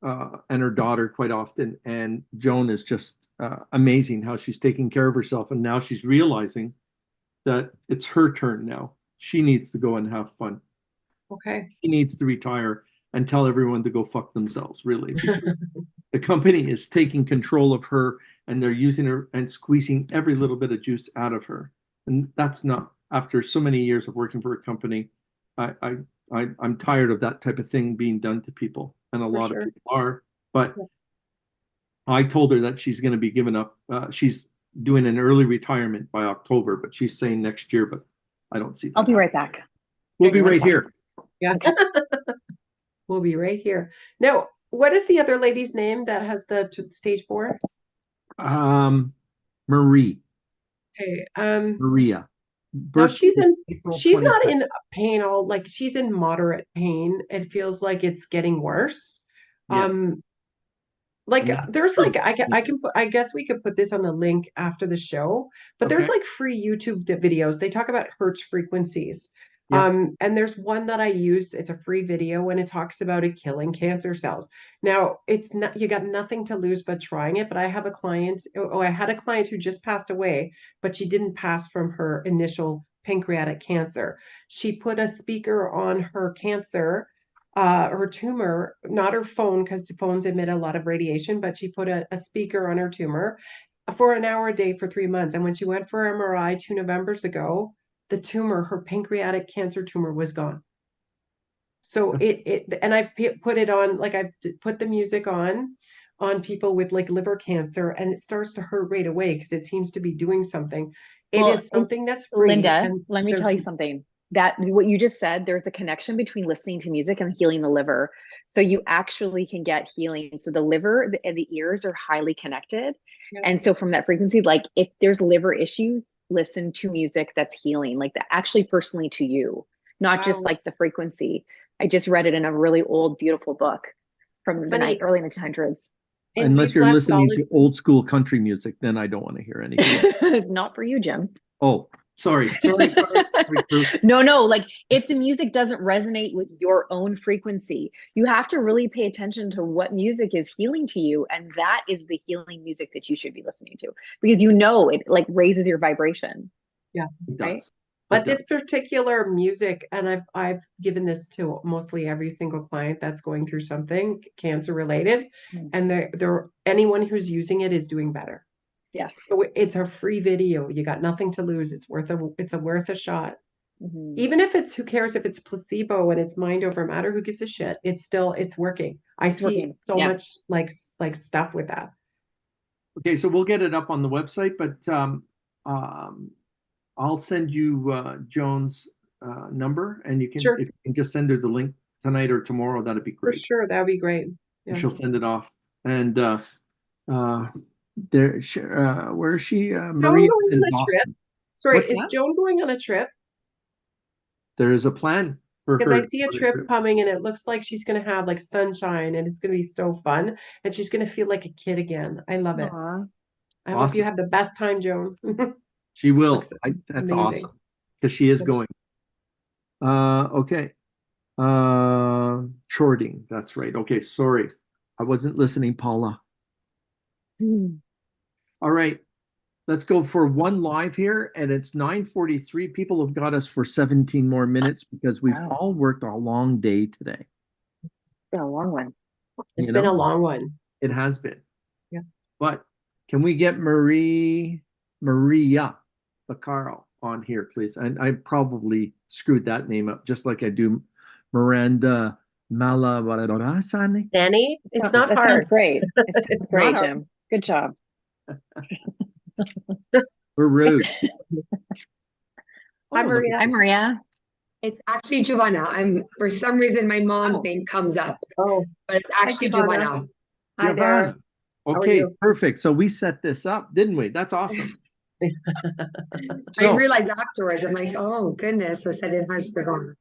and her daughter quite often, and Joan is just amazing how she's taking care of herself, and now she's realizing that it's her turn now. She needs to go and have fun. Okay. She needs to retire and tell everyone to go fuck themselves, really, because the company is taking control of her, and they're using her and squeezing every little bit of juice out of her. And that's not, after so many years of working for a company, I'm tired of that type of thing being done to people, and a For lot of sure. people are. But Yeah. I told her that she's going to be giving up. She's doing an early retirement by October, but she's saying next year. But I don't see that. I'll be right back. We'll be right here. Yeah. We'll be right here. Now, what is the other lady's name that has the stage 4? Marie, Okay. Maria. Now Birth April she's not 22nd. in pain, all like she's in moderate pain. It feels like it's getting worse. Yes. Like And that's there's true. like I guess we could put this on the link after the show, but there's Okay. like free YouTube videos. They talk about Hertz frequencies. Yeah. And there's one that I use. It's a free video, and it talks about it killing cancer cells. Now, it's not, you got nothing to lose but trying it. But I have a client. Oh, I had a client who just passed away, but she didn't pass from her initial pancreatic cancer. She put a speaker on her cancer, her tumor, not her phone, because phones emit a lot of radiation, but she put a speaker on her tumor for an hour a day for 3 months. And when she went for MRI 2 Novembers ago, the tumor, her pancreatic cancer tumor, was gone. So and I've put it on, like I've put the music on people with like liver cancer, and it starts to hurt right away because it seems to be doing something. It is something that's free. Lynda, And let me tell you something. That what you just said, there's a connection between listening to music and healing the liver. So you actually can get healing. So the liver and the ears are highly connected. Yeah. And so from that frequency, like if there's liver issues, listen to music that's healing, like that actually personally to you, not just Wow. like the frequency. I just read it in a really old, beautiful book from It's the funny. early 1900s. Unless you're listening to old school country music, then I don't want to hear anything. It's not for you, Jim. Oh, sorry. No, like if the music doesn't resonate with your own frequency, you have to really pay attention to what music is healing to you. And that is the healing music that you should be listening to, because you know it like raises your vibration. Yeah, it right? does. But this particular music, and I've given this to mostly every single client that's going through something cancer related, and they're anyone who's using it is doing better. Yes. So it's a free video. You got nothing to lose. It's worth a shot. Even if it's, who cares if it's placebo and it's mind over matter, who gives a shit? It's working. I see so much like stuff with that. Okay, so we'll get it up on the website, but I'll send you Joan's number, and you can, if you can just send her the link tonight or tomorrow, that'd be great. For sure, that'd be great. Yeah. She'll send it off. And where is she? Maria in Boston. Sorry, is Joan going on a trip? There is a plan for her. Because I see a trip coming, and it looks like she's going to have like sunshine, and it's going to be so fun, and she's going to feel like a kid again. I love it. I hope you have the best time, Joan. She will. That's awesome, because she is going. Okay. Shorting. That's right. Okay. Sorry. I wasn't listening, Paula. All right. Let's go for one live here, and it's 9:43. People have got us for 17 more minutes because we've all worked a long day today. It's been a long one. It's been a long one. It has been. Yeah. But can we get Maria Bacaro on here, please? And I probably screwed that name up, just like I do Miranda Malabarasani. Danny, it's not hard. That sounds great. It sounds great, Jim. Good job. We're rude. Hi, Maria. Hi, Maria. It's actually Giovanna. For some reason, my mom's name comes up. Oh, but it's actually Giovanna. Hi there. Okay, perfect. So we set this up, didn't we? That's awesome. I realized afterwards, I'm like, oh goodness, I said it has begun.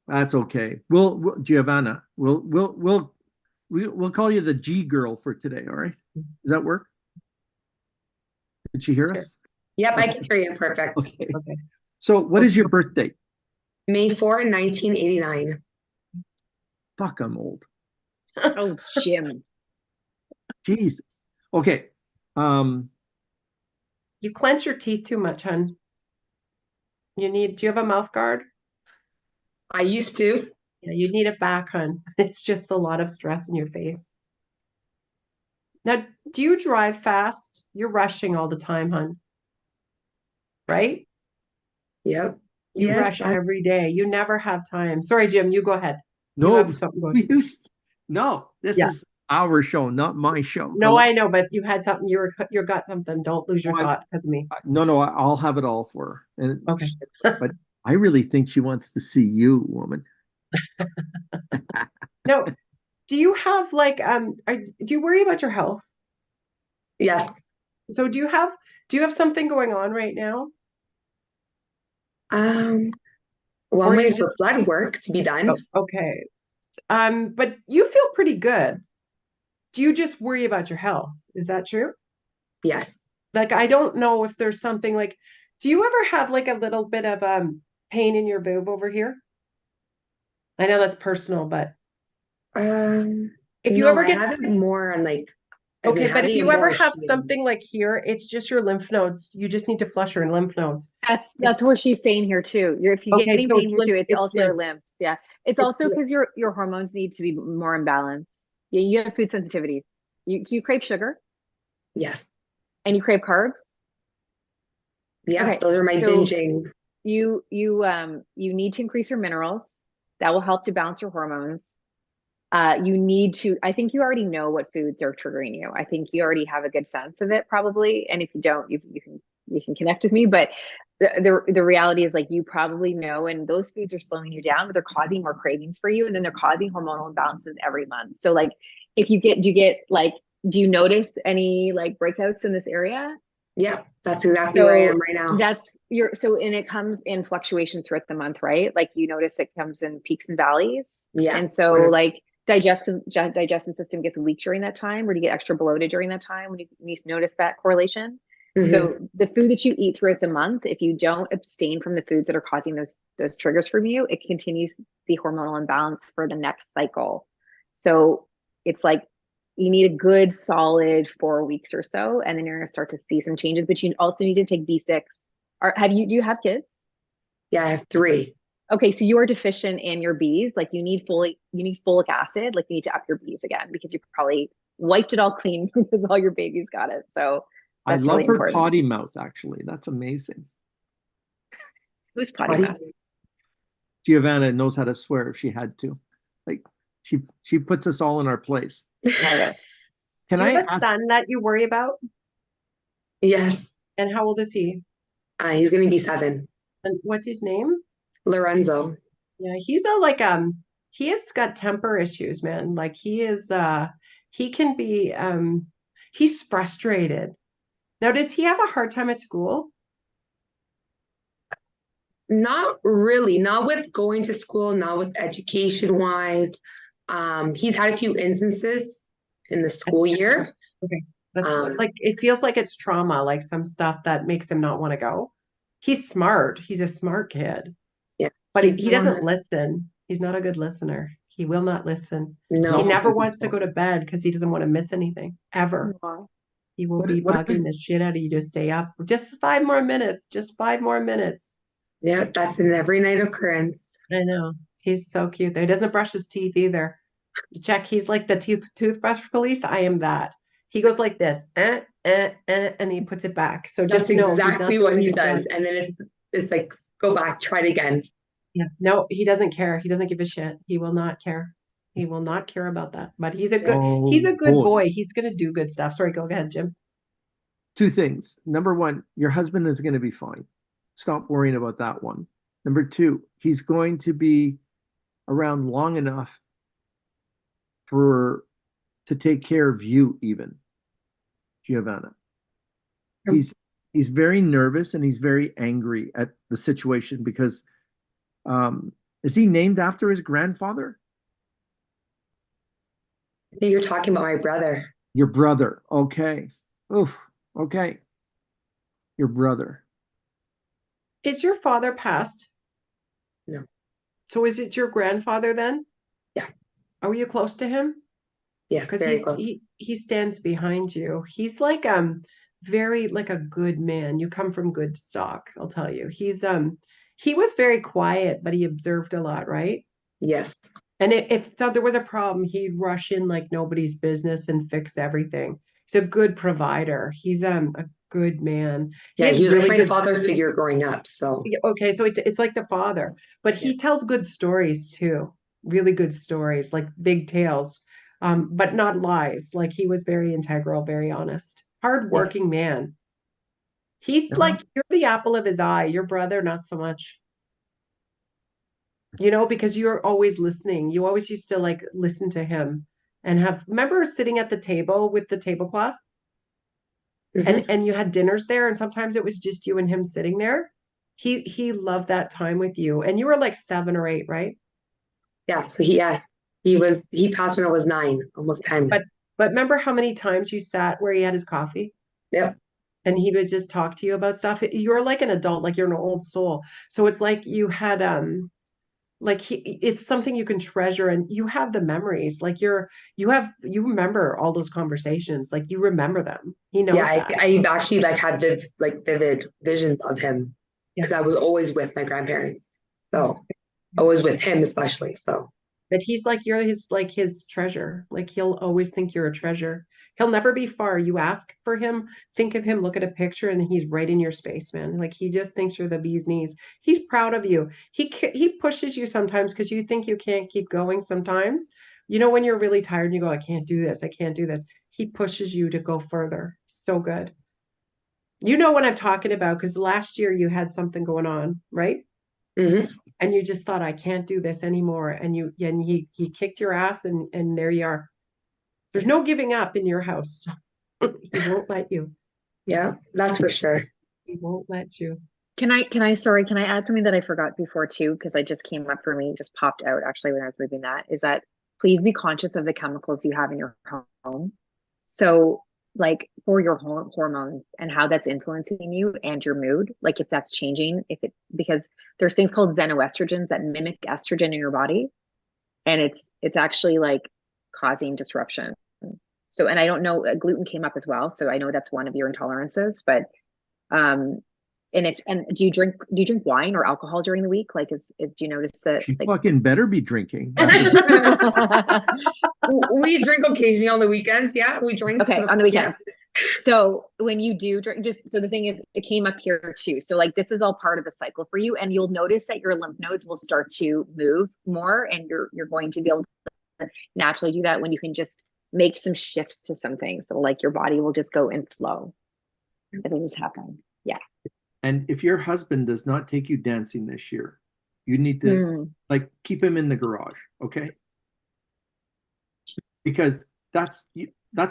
That's okay. We'll Giovanna, we'll call you the G girl for today. All right? Does that work? Did she hear Sure. us? Yep, I can hear you. Perfect. Okay. Okay. So what is your birth date? May 4, 1989. Fuck, I'm old. Oh, Jim. Jesus. Okay. You clench your teeth too much, hun. Do you have a mouth guard? I used to. Yeah, you need it back, hun. It's just a lot of stress in your face. Now, do you drive fast? You're rushing all the time, hun. Right? Yep. You Yes, rush every day. You never have time. Sorry, Jim, you go ahead. You No, have something going. this Yeah. is our show, not my show. No, I know, but you had something. You got something. Don't lose your Oh, thought because of me. No, I'll have it all for her. And Okay. but I really think she wants to see you, woman. No, do you have like do you worry about your health? yes. So do you have something going on right now? Well, Or I'm you waiting for just- blood work to be done. Oh, okay. But you feel pretty good. Do you just worry about your health? Is that true? Yes. Like, I don't know if there's something like, do you ever have like a little bit of pain in your boob over here? I know that's personal, but if you No, ever I get have it more on like. I've been okay, but if having it you ever more have here. something like here, it's just your lymph nodes. You just need to flush your lymph nodes. That's what she's saying here too. If you're Okay, getting so pain it's here lymph- too, it's it's also your lymph. lymphs. Yeah. It's It's also lymph. because your hormones need to be more in balance. You have food sensitivity. You crave sugar Yes. and you crave carbs. Yeah, Okay, those are my so binging. You need to increase your minerals. That will help to balance your hormones. You need to, I think you already know what foods are triggering you. I think you already have a good sense of it probably. And if you don't, you can connect with me. But the reality is like you probably know, and those foods are slowing you down, but they're causing more cravings for you. And then they're causing hormonal imbalances every month. So like if you get, do you notice any like breakouts in this area? Yeah, that's exactly where I am right now. And it comes in fluctuations throughout the month, right? Like you notice it comes in peaks and valleys. Yeah. And so like digestive system gets weak during that time, or do you get extra bloated during that time when you notice that correlation? Mhm. So the food that you eat throughout the month, if you don't abstain from the foods that are causing those triggers from you, it continues the hormonal imbalance for the next cycle. So it's like you need a good solid 4 weeks or so, and then you're going to start to see some changes. But you also need to take B6. Do you have kids? Yeah, I have 3. Okay, so you are deficient in your Bs. Like you need folic acid. Like you need to up your Bs again because you probably wiped it all clean because all your babies got it. So I that's love really her important. potty mouth, actually. That's amazing. Who's potty mouth? Giovanna knows how to swear if she had to. Like she puts us all in our place. Okay. Can Do you I have a ask? son that you worry about? Yes. And how old is he? He's going to be 7. And what's his name? Lorenzo. Yeah, he's he has got temper issues, man. Like he can be he's frustrated. Now, does he have a hard time at school? Not really. Not with going to school, not with education wise. He's had a few instances in the school year. Okay. That's like it feels like it's trauma, like some stuff that makes him not want to go. He's smart. He's a smart kid. Yeah. But He's he doesn't listen. He's not a good listener. He will not listen. No. He never Almost like wants his to go to bed because he doesn't want to miss anything ever. He will be What bugging the shit out of you to stay up. Just 5 more minutes. Just 5 more minutes. Yeah, that's an every night occurrence. I know. He's so cute. He doesn't brush his teeth either. Check. He's like the toothbrush police. I am that. He goes like this, and he puts it back. So That's just know he's not exactly what doing he his job. does. And then it's like, go back, try it again. Yeah. No, he doesn't care. He doesn't give a shit. He will not care. He will not care about that. But he's a good boy. He's gonna do good stuff. Sorry, go ahead, Jim. 2 things. Number 1, your husband is going to be fine. Stop worrying about that one. Number 2, he's going to be around long enough to take care of you, even, Giovanna. He's very nervous and he's very angry at the situation because is he named after his grandfather? I think you're talking about my brother. Your brother. Okay. Oof. Okay. your brother. Is your father passed? No. So is it your grandfather then? Yeah. Are you close to him? Yes, Because very close. he stands behind you. He's like very like a good man. You come from good stock, I'll tell you. He was very quiet, but he observed a lot, right? Yes. And if so there was a problem, he'd rush in like nobody's business and fix everything. He's a good provider. He's a good man. Yeah, he was really like my good father figure growing up. So Yeah, okay, so it's like the father, but he tells good stories too. Really good stories, like big tales, but not lies. Like he was very integral, very honest, hardworking man. He's Yeah. like you're the apple of his eye. Your brother, not so much. Because you're always listening. You always used to like listen to him and remember sitting at the table with the tablecloth mhm. and you had dinners there, and sometimes it was just you and him sitting there. He loved that time with you, and you were like 7 or 8, right? Yeah. So he passed when I was 9, almost 10. But remember how many times you sat where he had his coffee Yep. and he would just talk to you about stuff? You're like an adult, like you're an old soul. So it's like you had like it's something you can treasure, and you have the memories. Like you remember all those conversations. Like you remember them. He knows Yeah, that. I actually like had vivid visions of him because Yeah. I was always with my grandparents. So always with him especially. So But he's like you're his treasure. Like he'll always think you're a treasure. He'll never be far. You ask for him, think of him, look at a picture, and he's right in your space, man. Like he just thinks you're the bee's knees. He's proud of you. He pushes you sometimes because you think you can't keep going sometimes. When you're really tired and you go, I can't do this, I can't do this. He pushes you to go further. So good. You know what I'm talking about because last year you had something going on, right? mhm. And you just thought I can't do this anymore, and he kicked your ass, and there you are. There's no giving up in your house. He won't let you. Yeah, that's for sure. He won't let you. Can I add something that I forgot before too? Because I just came up for me, just popped out actually when I was moving that, is that please be conscious of the chemicals you have in your home. So like for your hormones and how that's influencing you and your mood, like if that's changing, because there's things called xenoestrogens that mimic estrogen in your body. And it's actually like causing disruption. So, and I don't know, gluten came up as well. So I know that's one of your intolerances, but and do you drink wine or alcohol during the week? Like, do you notice that? She Like, fucking better be drinking. We drink occasionally on the weekends. Yeah, we drink. okay, on the weekends. So when you do drink, so the thing is, it came up here too. So like this is all part of the cycle for you, and you'll notice that your lymph nodes will start to move more, and you're going to be able to naturally do that when you can just make some shifts to some things. So like your body will just go in flow. It'll just happen. Yeah. And if your husband does not take you dancing this year, you need to like keep him in the garage, okay? Because that's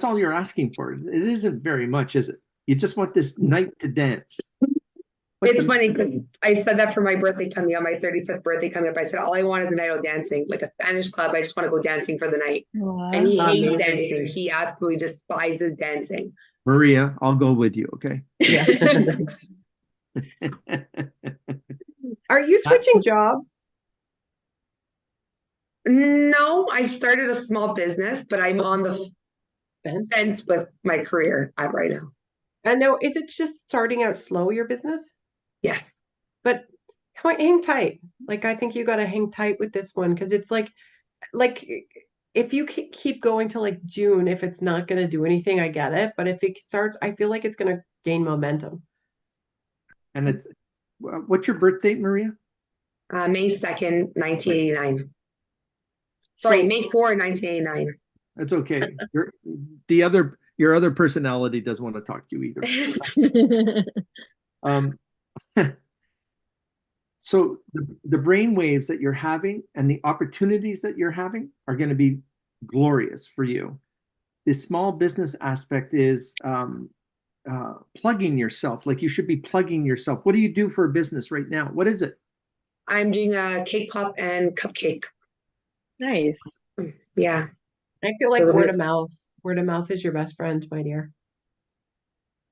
all you're asking for. It isn't very much, is it? You just want this night to dance. It's funny because I said that for my birthday coming up, my 35th birthday coming up. I said all I want is a night of dancing, like a Spanish club. I just want to go dancing for the night. And he hates dancing. He absolutely despises dancing. Maria, I'll go with you, okay? Yeah. Are you switching jobs? No, I started a small business, but I'm on the fence with my career right now. And no, is it just starting out slow, your business? Yes. But hang tight. Like I think you got to hang tight with this one because it's like if you keep going to like June, if it's not going to do anything, I get it. But if it starts, I feel like it's going to gain momentum. And what's your birth date, Maria? May 2nd, 1989. Sorry, May 4, 1989. That's okay. Your other personality doesn't want to talk to you either. So the brain waves that you're having and the opportunities that you're having are going to be glorious for you. The small business aspect is plugging yourself. Like you should be plugging yourself. What do you do for a business right now? What is it? I'm doing a cake pop and cupcake. Nice. Yeah. I feel like word of mouth. Word of mouth is your best friend, my dear.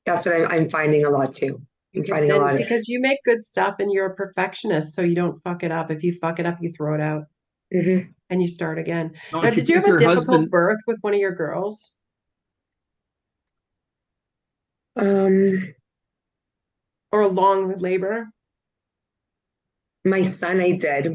That's what I'm finding a lot too. I'm finding a lot of. Because you make good stuff and you're a perfectionist, so you don't fuck it up. If you fuck it up, you throw it out Mhm. and you start again. Don't Now, you did you have think a your difficult husband- birth with one of your girls? Or a long labor? My son, I did.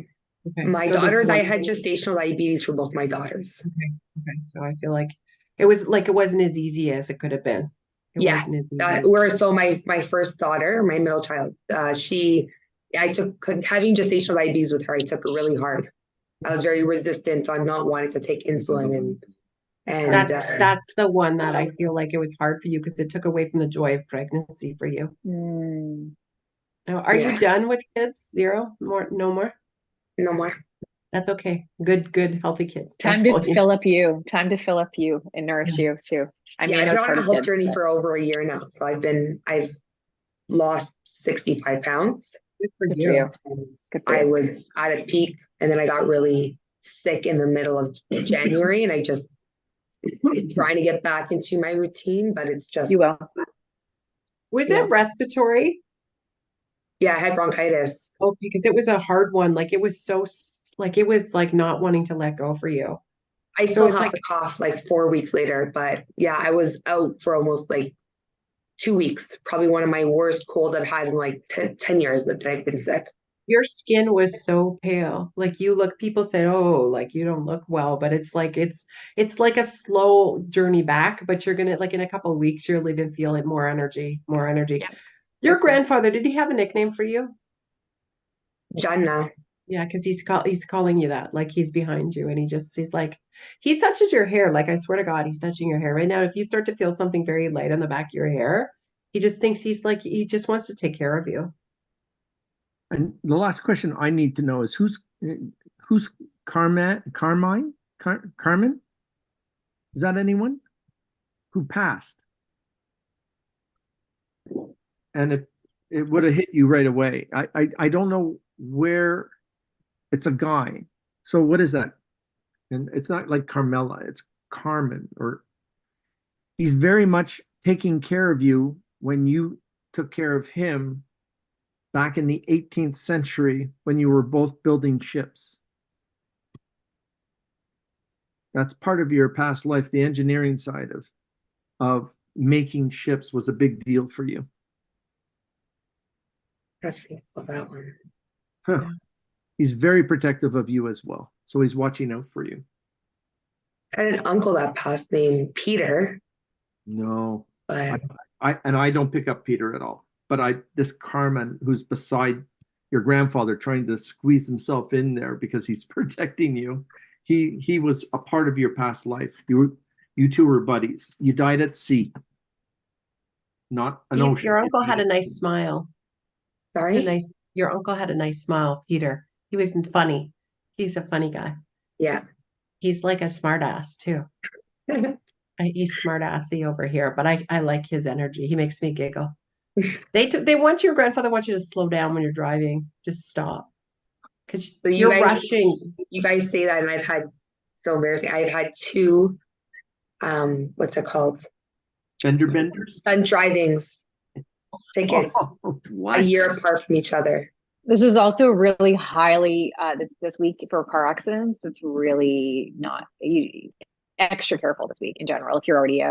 Okay. My So there's daughters, I one had thing. gestational diabetes for both my daughters. Okay. So I feel like it wasn't as easy as it could have been. It Yeah, wasn't as easy. so my first daughter, my middle child, I took having gestational diabetes with her. I took it really hard. I was very resistant on not wanting to take insulin, and That's the one that I feel like it was hard for you because it took away from the joy of pregnancy for you. Now, are you done with kids? Zero? More? No more? no more. That's okay. Good, healthy kids. Time That's all to you- fill up you. Time to fill up you and nourish you too. I mean, I've been on a party health kids, journey but- for over a year now. So I've lost 65 pounds. Good for Good for you. you. Good for I you. was at a peak, and then I got really sick in the middle of January, and I just trying to get back into my routine, but it's just You will. Was Yeah. it respiratory? I had bronchitis. Oh, because it was a hard one. Like it was it was like not wanting to let go for you. I still it's have like- the cough like 4 weeks later, but I was out for almost like 2 weeks. Probably one of my worst colds I've had in like 10 years that I've been sick. Your skin was so pale. Like people say, oh, like you don't look well, but it's like like a slow journey back, but you're gonna like in a couple of weeks you'll even feel it more energy. Yeah. Your That's grandfather, did he have a nickname for you? John now. Yeah, because he's calling you that, like he's behind you, and he's like he touches your hair. Like I swear to God, he's touching your hair right now. If you start to feel something very light on the back of your hair, he just thinks he just wants to take care of you. And the last question I need to know is who's Carmine? Carmen? Is that anyone who passed? And if it would have hit you right away, I don't know where. It's a guy. So what is that? And it's not like Carmela. It's Carmen. Or he's very much taking care of you when you took care of him back in the 18th century when you were both building ships. That's part of your past life. The engineering side of making ships was a big deal for you. I think of that one. Huh. He's very protective of you as well. So he's watching out for you. I had an uncle that passed named Peter, No, but I don't pick up Peter at all. But this Carmen who's beside your grandfather trying to squeeze himself in there because he's protecting you. He was a part of your past life. You two were buddies. You died at sea, not an ocean. Your uncle had a nice smile. sorry. Your uncle had a nice smile, Peter. He wasn't funny. He's a funny guy. Yeah. He's like a smart ass too. He's smart assy over here, but I like his energy. He makes me giggle. Your grandfather wants you to slow down when you're driving. Just stop. Because So you're rushing. You guys say that, and I've had so embarrassing. I've had 2, what's it called? Fender benders. Drivings tickets What? a year apart from each other. This is also really highly this week for car accidents. It's really not extra careful this week in general. If you're already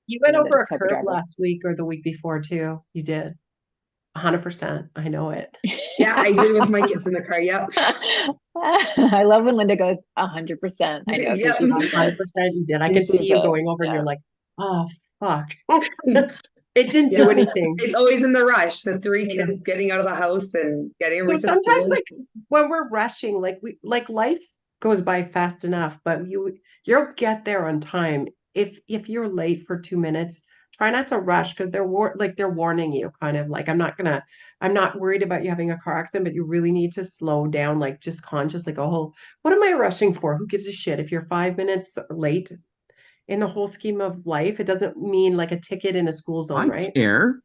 You went over a type of curb driver. last week or the week before too. You did. 100%. I know it. Yeah, I did with my kids in the car. Yep. I love when Lynda goes 100%. I know. 'cause Yep. she's 100% you did. I You could see you did, going over and yeah. you're like, oh, fuck. It didn't do Yeah. anything. It's always in the rush. The 3 Yeah. kids getting out of the house and getting So everything to sometimes school. like when we're rushing, like life goes by fast enough, but you'll get there on time. If you're late for 2 minutes, try not to rush because they're warning you, kind of like I'm not worried about you having a car accident, but you really need to slow down, like just consciously go, oh, what am I rushing for? Who gives a shit? If you're 5 minutes late in the whole scheme of life, it doesn't mean like a ticket in a school zone, I right? care.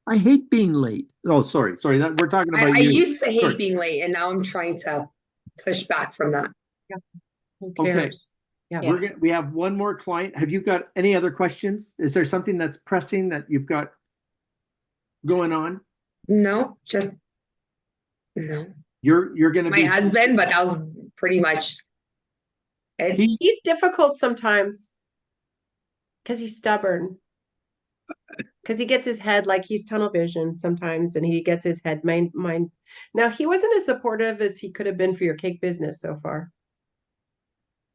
I hate being late. Oh, sorry. That we're talking about I you. used to hate Sorry. being late, and now I'm trying to push back from that. Who Okay. cares? Yeah. We have one more client. Have you got any other questions? Is there something that's pressing that you've got going on? No, just no. You're going to My be husband, but that was pretty much it. He's difficult sometimes because he's stubborn. Because he gets his head like he's tunnel vision sometimes, and he gets his head mind. Now he wasn't as supportive as he could have been for your cake business so far.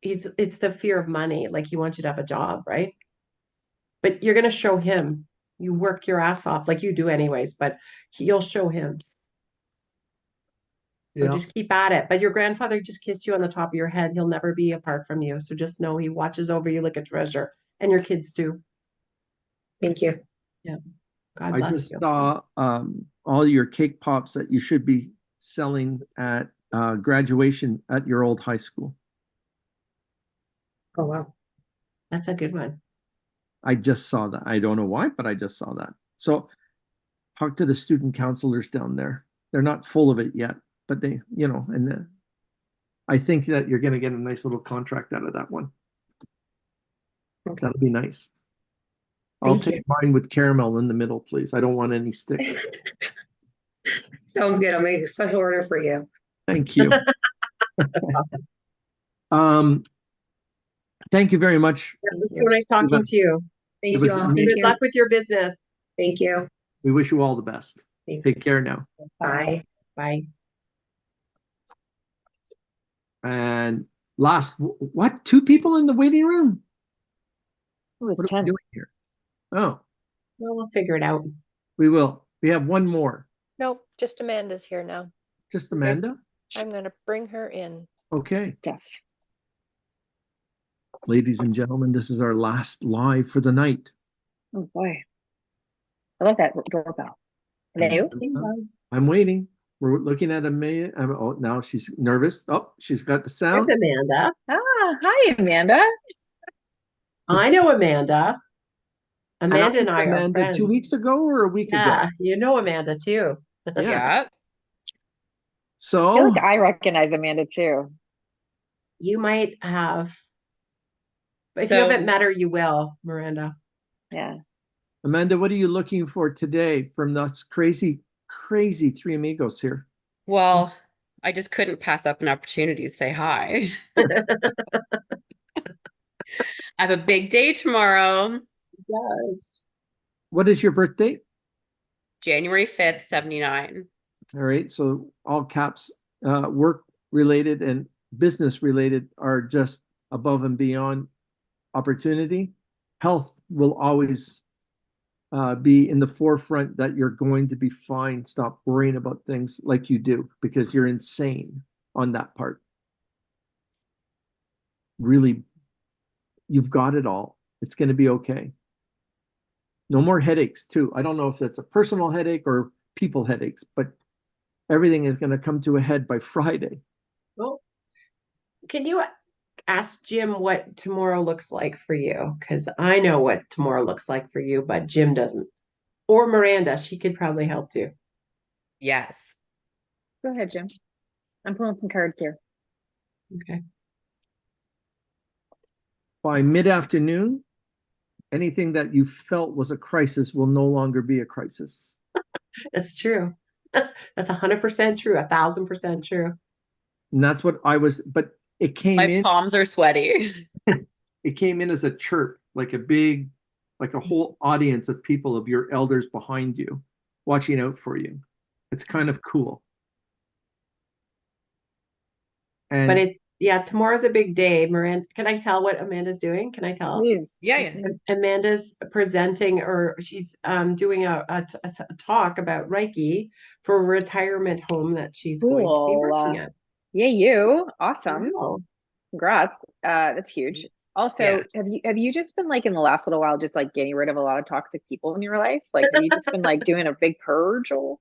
It's the fear of money, like he wants you to have a job, right? But you're gonna show him. You work your ass off like you do anyways, but you'll show him. So Yeah. just keep at it. But your grandfather just kissed you on the top of your head. He'll never be apart from you. So just know he watches over you like a treasure, and your kids too. Thank you. Yeah. God I bless just you. saw all your cake pops that you should be selling at graduation at your old high school. Oh wow. That's a good one. I just saw that. I don't know why, but I just saw that. So talk to the student counselors down there. They're not full of it yet, but they, and I think that you're going to get a nice little contract out of that one. Okay. That'll be nice. I'll Thank take mine with caramel in the middle, please. I don't want any sticks. Sounds good. I'll make a special order for you. Thank you. Thank you very much. It was so nice talking to you. Thank It was you all. amazing. Thank Good you. luck with your business. Thank you. We wish you all the best. Thanks. Take care now. Bye. Bye. And last, what? 2 people in the waiting room? Ooh, it's What are 10. we doing here? Oh, Well, we'll figure it out. we will. We have one more. Nope, just Amanda's here now. Just Amanda? I'm going to bring her in. Okay. Jeff. Ladies and gentlemen, this is our last live for the night. Oh boy. I love that doorbell. Hello? I'm waiting. We're looking at Amanda. Oh, now she's nervous. Oh, she's got the There's sound. Amanda. Ah, hi, Amanda. I know Amanda. Amanda and I are Amanda friends. 2 weeks ago or a week Yeah, ago? you know Amanda too. Yes. Yeah. I feel So like I recognize Amanda too. You might have. If you So- haven't met her, you will, Miranda. Yeah. Amanda, what are you looking for today from us crazy, crazy 3 amigos here? Well, I just couldn't pass up an opportunity to say hi. I have a big day tomorrow, Yes. What is your birthday? January 5th, 79. All right. So all caps, work related and business related are just above and beyond opportunity. Health will always be in the forefront, that you're going to be fine. Stop worrying about things like you do, because you're insane on that part. Really, you've got it all. It's going to be okay. No more headaches too. I don't know if that's a personal headache or people headaches, but everything is going to come to a head by Friday. Well, can you ask Jim what tomorrow looks like for you? Because I know what tomorrow looks like for you, but Jim doesn't. Or Miranda, she could probably help too. Yes. Go ahead, Jim. I'm pulling some cards here. Okay. By mid-afternoon, anything that you felt was a crisis will no longer be a crisis. That's true. That's 100% true. 1,000% true. And that's what I was, but it came My in, palms are sweaty. it came in as a chirp, like a whole audience of people, of your elders behind you, watching out for you. It's kind of cool. And But tomorrow's a big day. Miranda, can I tell what Amanda's doing? Can I tell? Please. Yeah. Amanda's presenting, or she's doing a talk about Reiki for a retirement home that she's going to be working at. Yeah, you. Awesome. Wow. Congrats. That's huge. Also, have you just been like in the last little while just like getting rid of a lot of toxic people in your life? Like have you just been like doing a big purge or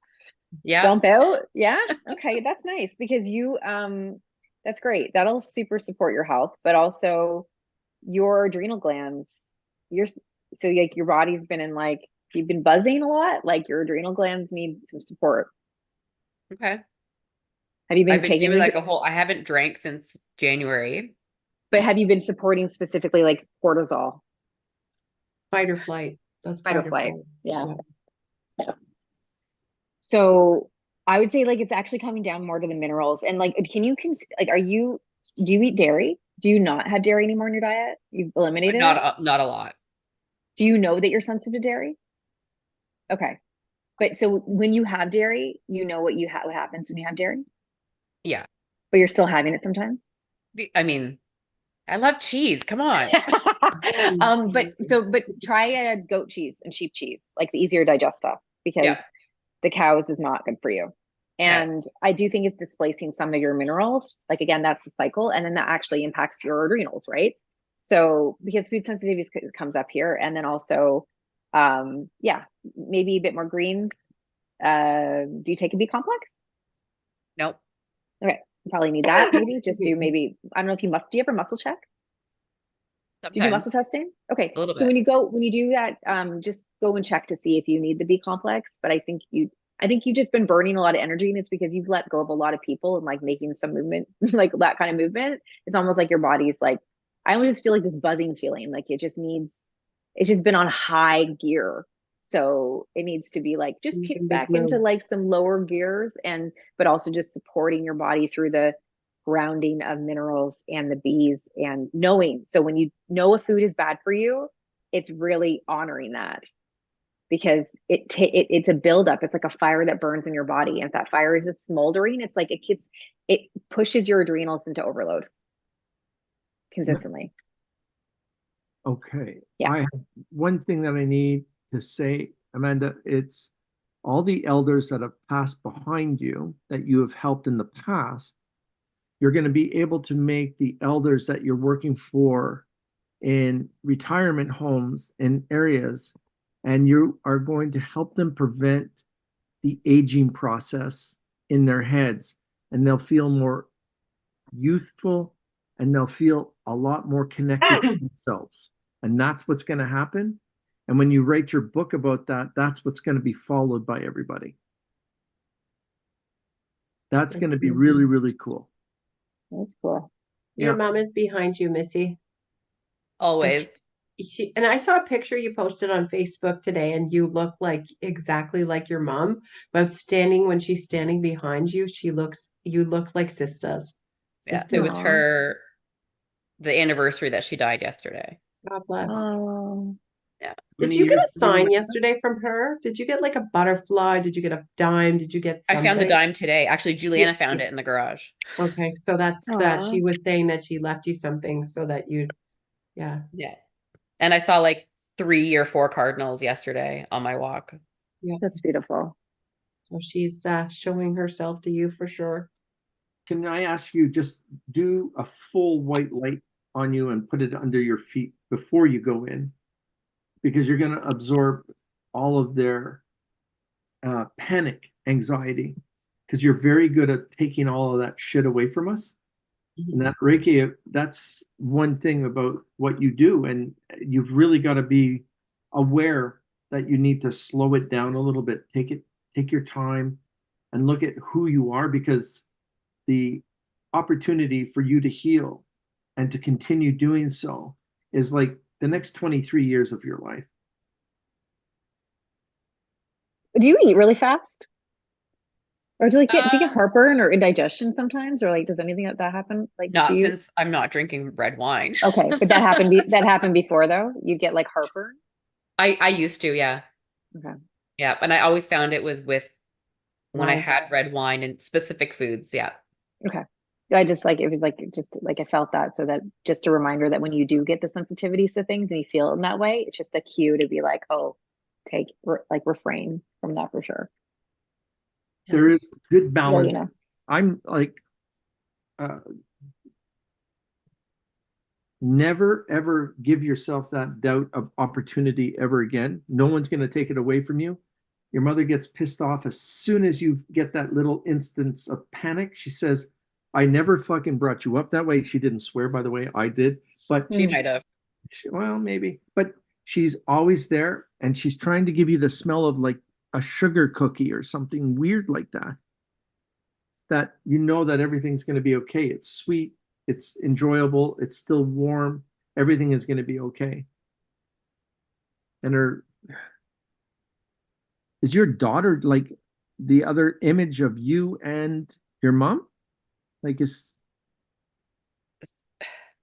Yeah. dump out? Yeah. Okay, that's nice because you that's great. That'll super support your health, but also your adrenal glands. So like your body's been in like you've been buzzing a lot, like your adrenal glands need some support. Okay. Have you been I've been taking doing any, like I haven't drank since January. but have you been supporting specifically like cortisol? Fight or flight. That's Fight or flight. Yeah. So I would say like it's actually coming down more to the minerals. And like, like, do you eat dairy? Do you not have dairy anymore in your diet? You've eliminated it? Not a lot. Do you know that you're sensitive to dairy? Okay. But so when you have dairy, you know what what happens when you have dairy, Yeah. but you're still having it sometimes. I mean, I love cheese. Come on. But try goat cheese and sheep cheese, like the easier to digest stuff, because Yeah. the cows is not good for you. And I do think it's displacing some of your minerals. Like again, that's the cycle, and then that actually impacts your adrenals, right? So because food sensitivity comes up here, and then also, maybe a bit more greens. Do you take a B complex? Nope. Okay, you probably need that. Maybe just do maybe I don't know if you do you ever muscle check? Do you do muscle Sometimes. testing? Okay. A little So bit. when you do that, just go and check to see if you need the B complex. But I think you've just been burning a lot of energy, and it's because you've let go of a lot of people and like making some movement, like that kind of movement. It's almost like your body's like, I almost just feel like this buzzing feeling, like it's just been on high gear. So it needs to be like just Making kick big back into moves. like some lower gears, but also just supporting your body through the grounding of minerals and the bees and knowing. So when you know a food is bad for you, it's really honoring that, because it's a buildup. It's like a fire that burns in your body. And if that fire is just smoldering, it's like it pushes your adrenals into overload consistently. Okay. Yeah. I have one thing that I need to say, Amanda. It's all the elders that have passed behind you that you have helped in the past. You're going to be able to make the elders that you're working for in retirement homes in areas, and you are going to help them prevent the aging process in their heads, and they'll feel more youthful, and they'll feel a lot more connected to themselves. And that's what's going to happen. And when you write your book about that, that's what's going to be followed by everybody. That's going to be really, really cool. That's cool. Your Yeah. mom is behind you, Missy. Always. And I saw a picture you posted on Facebook today, and you look like exactly like your mom, but when she's standing behind you, you look like sisters. Yeah. It was Aw. the anniversary that she died yesterday. God bless. Oh, Yeah. Did you get a sign yesterday from her? Did you get like a butterfly? Did you get a dime? Did you get I found the something? dime today. Actually, Juliana found it in the garage. Okay, so that's that. Aw. She was saying that she left you something so that yeah. Yeah. And I saw like 3 or 4 cardinals yesterday on my walk. Yeah. That's beautiful. So she's showing herself to you for sure. Can I ask you, just do a full white light on you and put it under your feet before you go in, because you're going to absorb all of their panic, anxiety, because you're very good at taking all of that shit away from us. And that Reiki, that's one thing about what you do. And you've really got to be aware that you need to slow it down a little bit. Take your time and look at who you are, because the opportunity for you to heal and to continue doing so is like the next 23 years of your life. Do you eat really fast? Or do you get heartburn or indigestion sometimes? Or like, does anything like that happen? Like, Not since I'm not drinking red wine. Okay, but that happened before though? You'd get like heartburn? I used to, yeah. Okay. Yeah. And I always found it was with when I Wow. had red wine and specific foods. Yeah. Okay. I just like, it was like, just like I felt that. So that just a reminder that when you do get the sensitivities to things and you feel it in that way, it's just a cue to be like, oh, refrain from that for sure. There is good balance. Yeah, I'm like, never ever give yourself that doubt of opportunity ever again. No one's going to take it away from you. Your mother gets pissed off as soon as you get that little instance of panic. She says, I never fucking brought you up that way. She didn't swear, by the way. I did. But She might have. well, maybe. But she's always there, and she's trying to give you the smell of like a sugar cookie or something weird like that. That you know that everything's going to be okay. It's sweet. It's enjoyable. It's still warm. Everything is going to be okay. And is your daughter like the other image of you and your mom? Like is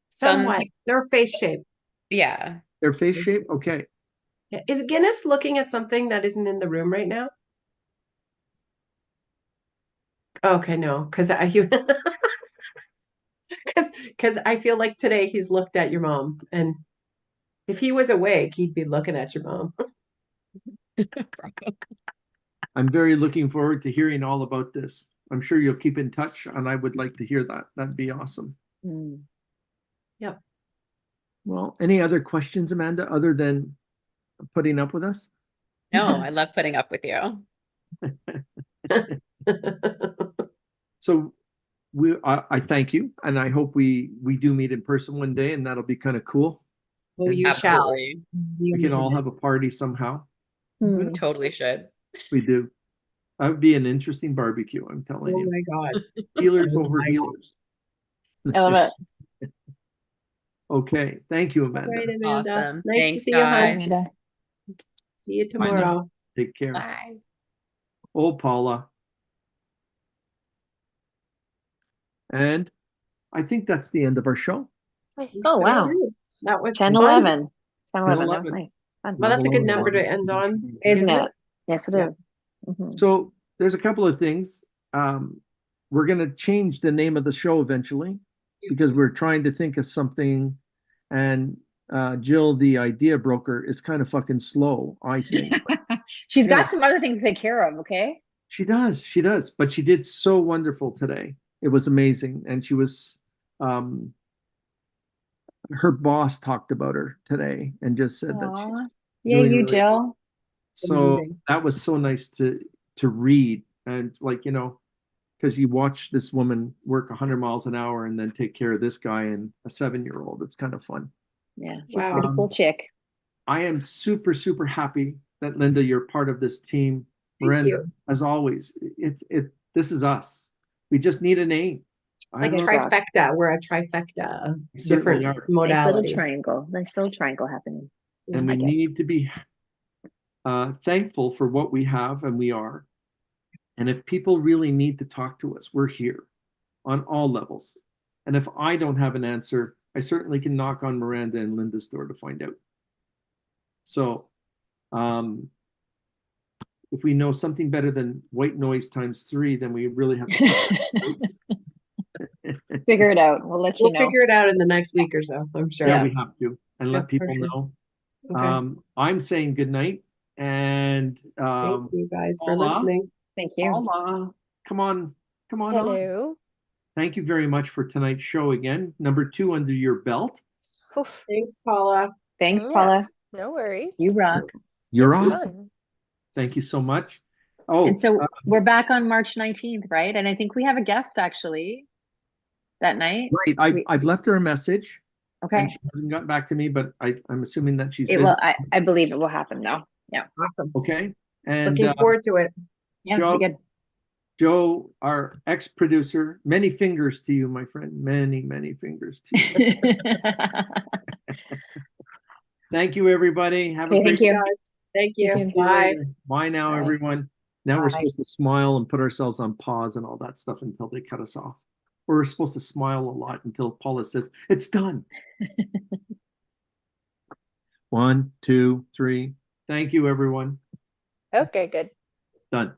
Somewhat. Their face shape. Yeah. their face shape? Okay. Yeah. Is Guinness looking at something that isn't in the room right now? Okay, no, because because I feel like today he's looked at your mom, and if he was awake, he'd be looking at your mom. I'm very looking forward to hearing all about this. I'm sure you'll keep in touch, and I would like to hear that. That'd be awesome. Yep. Well, any other questions, Amanda, other than putting up with us? No, I love putting up with you. So I thank you, and I hope we do meet in person one day, and that'll be kind of cool. Well, you Absolutely. We can all have a party somehow. We totally should. We do. That would be an interesting barbecue, I'm telling Oh you. my God. Healers Oh over my healers. I love it. Okay. Thank you, Amanda. Right, Amanda. Awesome. Nice Thanks, to see you, hon. guys. Amanda. See you Bye now. tomorrow. Take care. Bye. Oh, Paula. And I think that's the end of our show. Oh, wow. That was 10, fun. 11. 10, 11. That was 11. nice. Fun. Well, that's a good Level number to 11. end on. Isn't it? Yes, it Yeah. is. Mhm. So there's a couple of things. We're going to change the name of the show eventually because we're trying to think of something. And Jill, the idea broker, is kind of fucking slow, I think. She's Yeah. got some other things to take care of, okay? She does. She does. But she did so wonderful today. It was amazing. And she was, her boss talked about her today and just said that she's Aw. Yeah, doing you, really Jill. So Amazing. that was so nice to read and like, you know, because you watch this woman work 100 miles an hour and then take care of this guy and a 7-year-old. It's kind of fun. Yeah, she's Wow. a pretty cool chick. I am super, super happy that Lynda, you're part of this team. Thank Miranda, you. as always, this is us. We just need a name. Like a Nice rock. trifecta. We're a trifecta of We certainly different are. Nice little modalities. triangle. Nice little triangle happening. And we like it. need to be thankful for what we have, and we are. And if people really need to talk to us, we're here on all levels. And if I don't have an answer, I certainly can knock on Miranda and Lynda's door to find out. So if we know something better than white noise times 3, then we really have to Figure it out. We'll let you We'll know. figure it out in the next week or so, I'm sure. Yeah, we have to, and let Yeah, people for sure. know. Okay. I'm saying good night, and Thank you guys for Paula? listening. Thank you. Paula, come on on. Hello. Thank you very much for tonight's show again. Number 2 under your belt. Oof. Thanks, Paula. Thanks, Yes, Paula. no worries. You rock. You're It's awesome. fun. Thank you so much. Oh, And so we're back on March 19th, right? And I think we have a guest actually that night. right. I've left her a message. Okay. And she hasn't gotten back to me, but I'm assuming that she's It busy. will. I believe it will happen though. Yeah. Awesome. Okay. And Looking forward to it. Yeah. Joe, Pretty Joe, our ex-producer, many fingers to you, my friend. Many, many fingers to you. good. Thank you, everybody. Have a Okay, great thank you. Guys, thank you. Thank you. Bye. Bye now, Bye. everyone. Now we're Bye. supposed to smile and put ourselves on pause and all that stuff until they cut us off. We're supposed to smile a lot until Paula says, it's done. 1, 2, 3. Thank you, everyone. Okay, good. Done.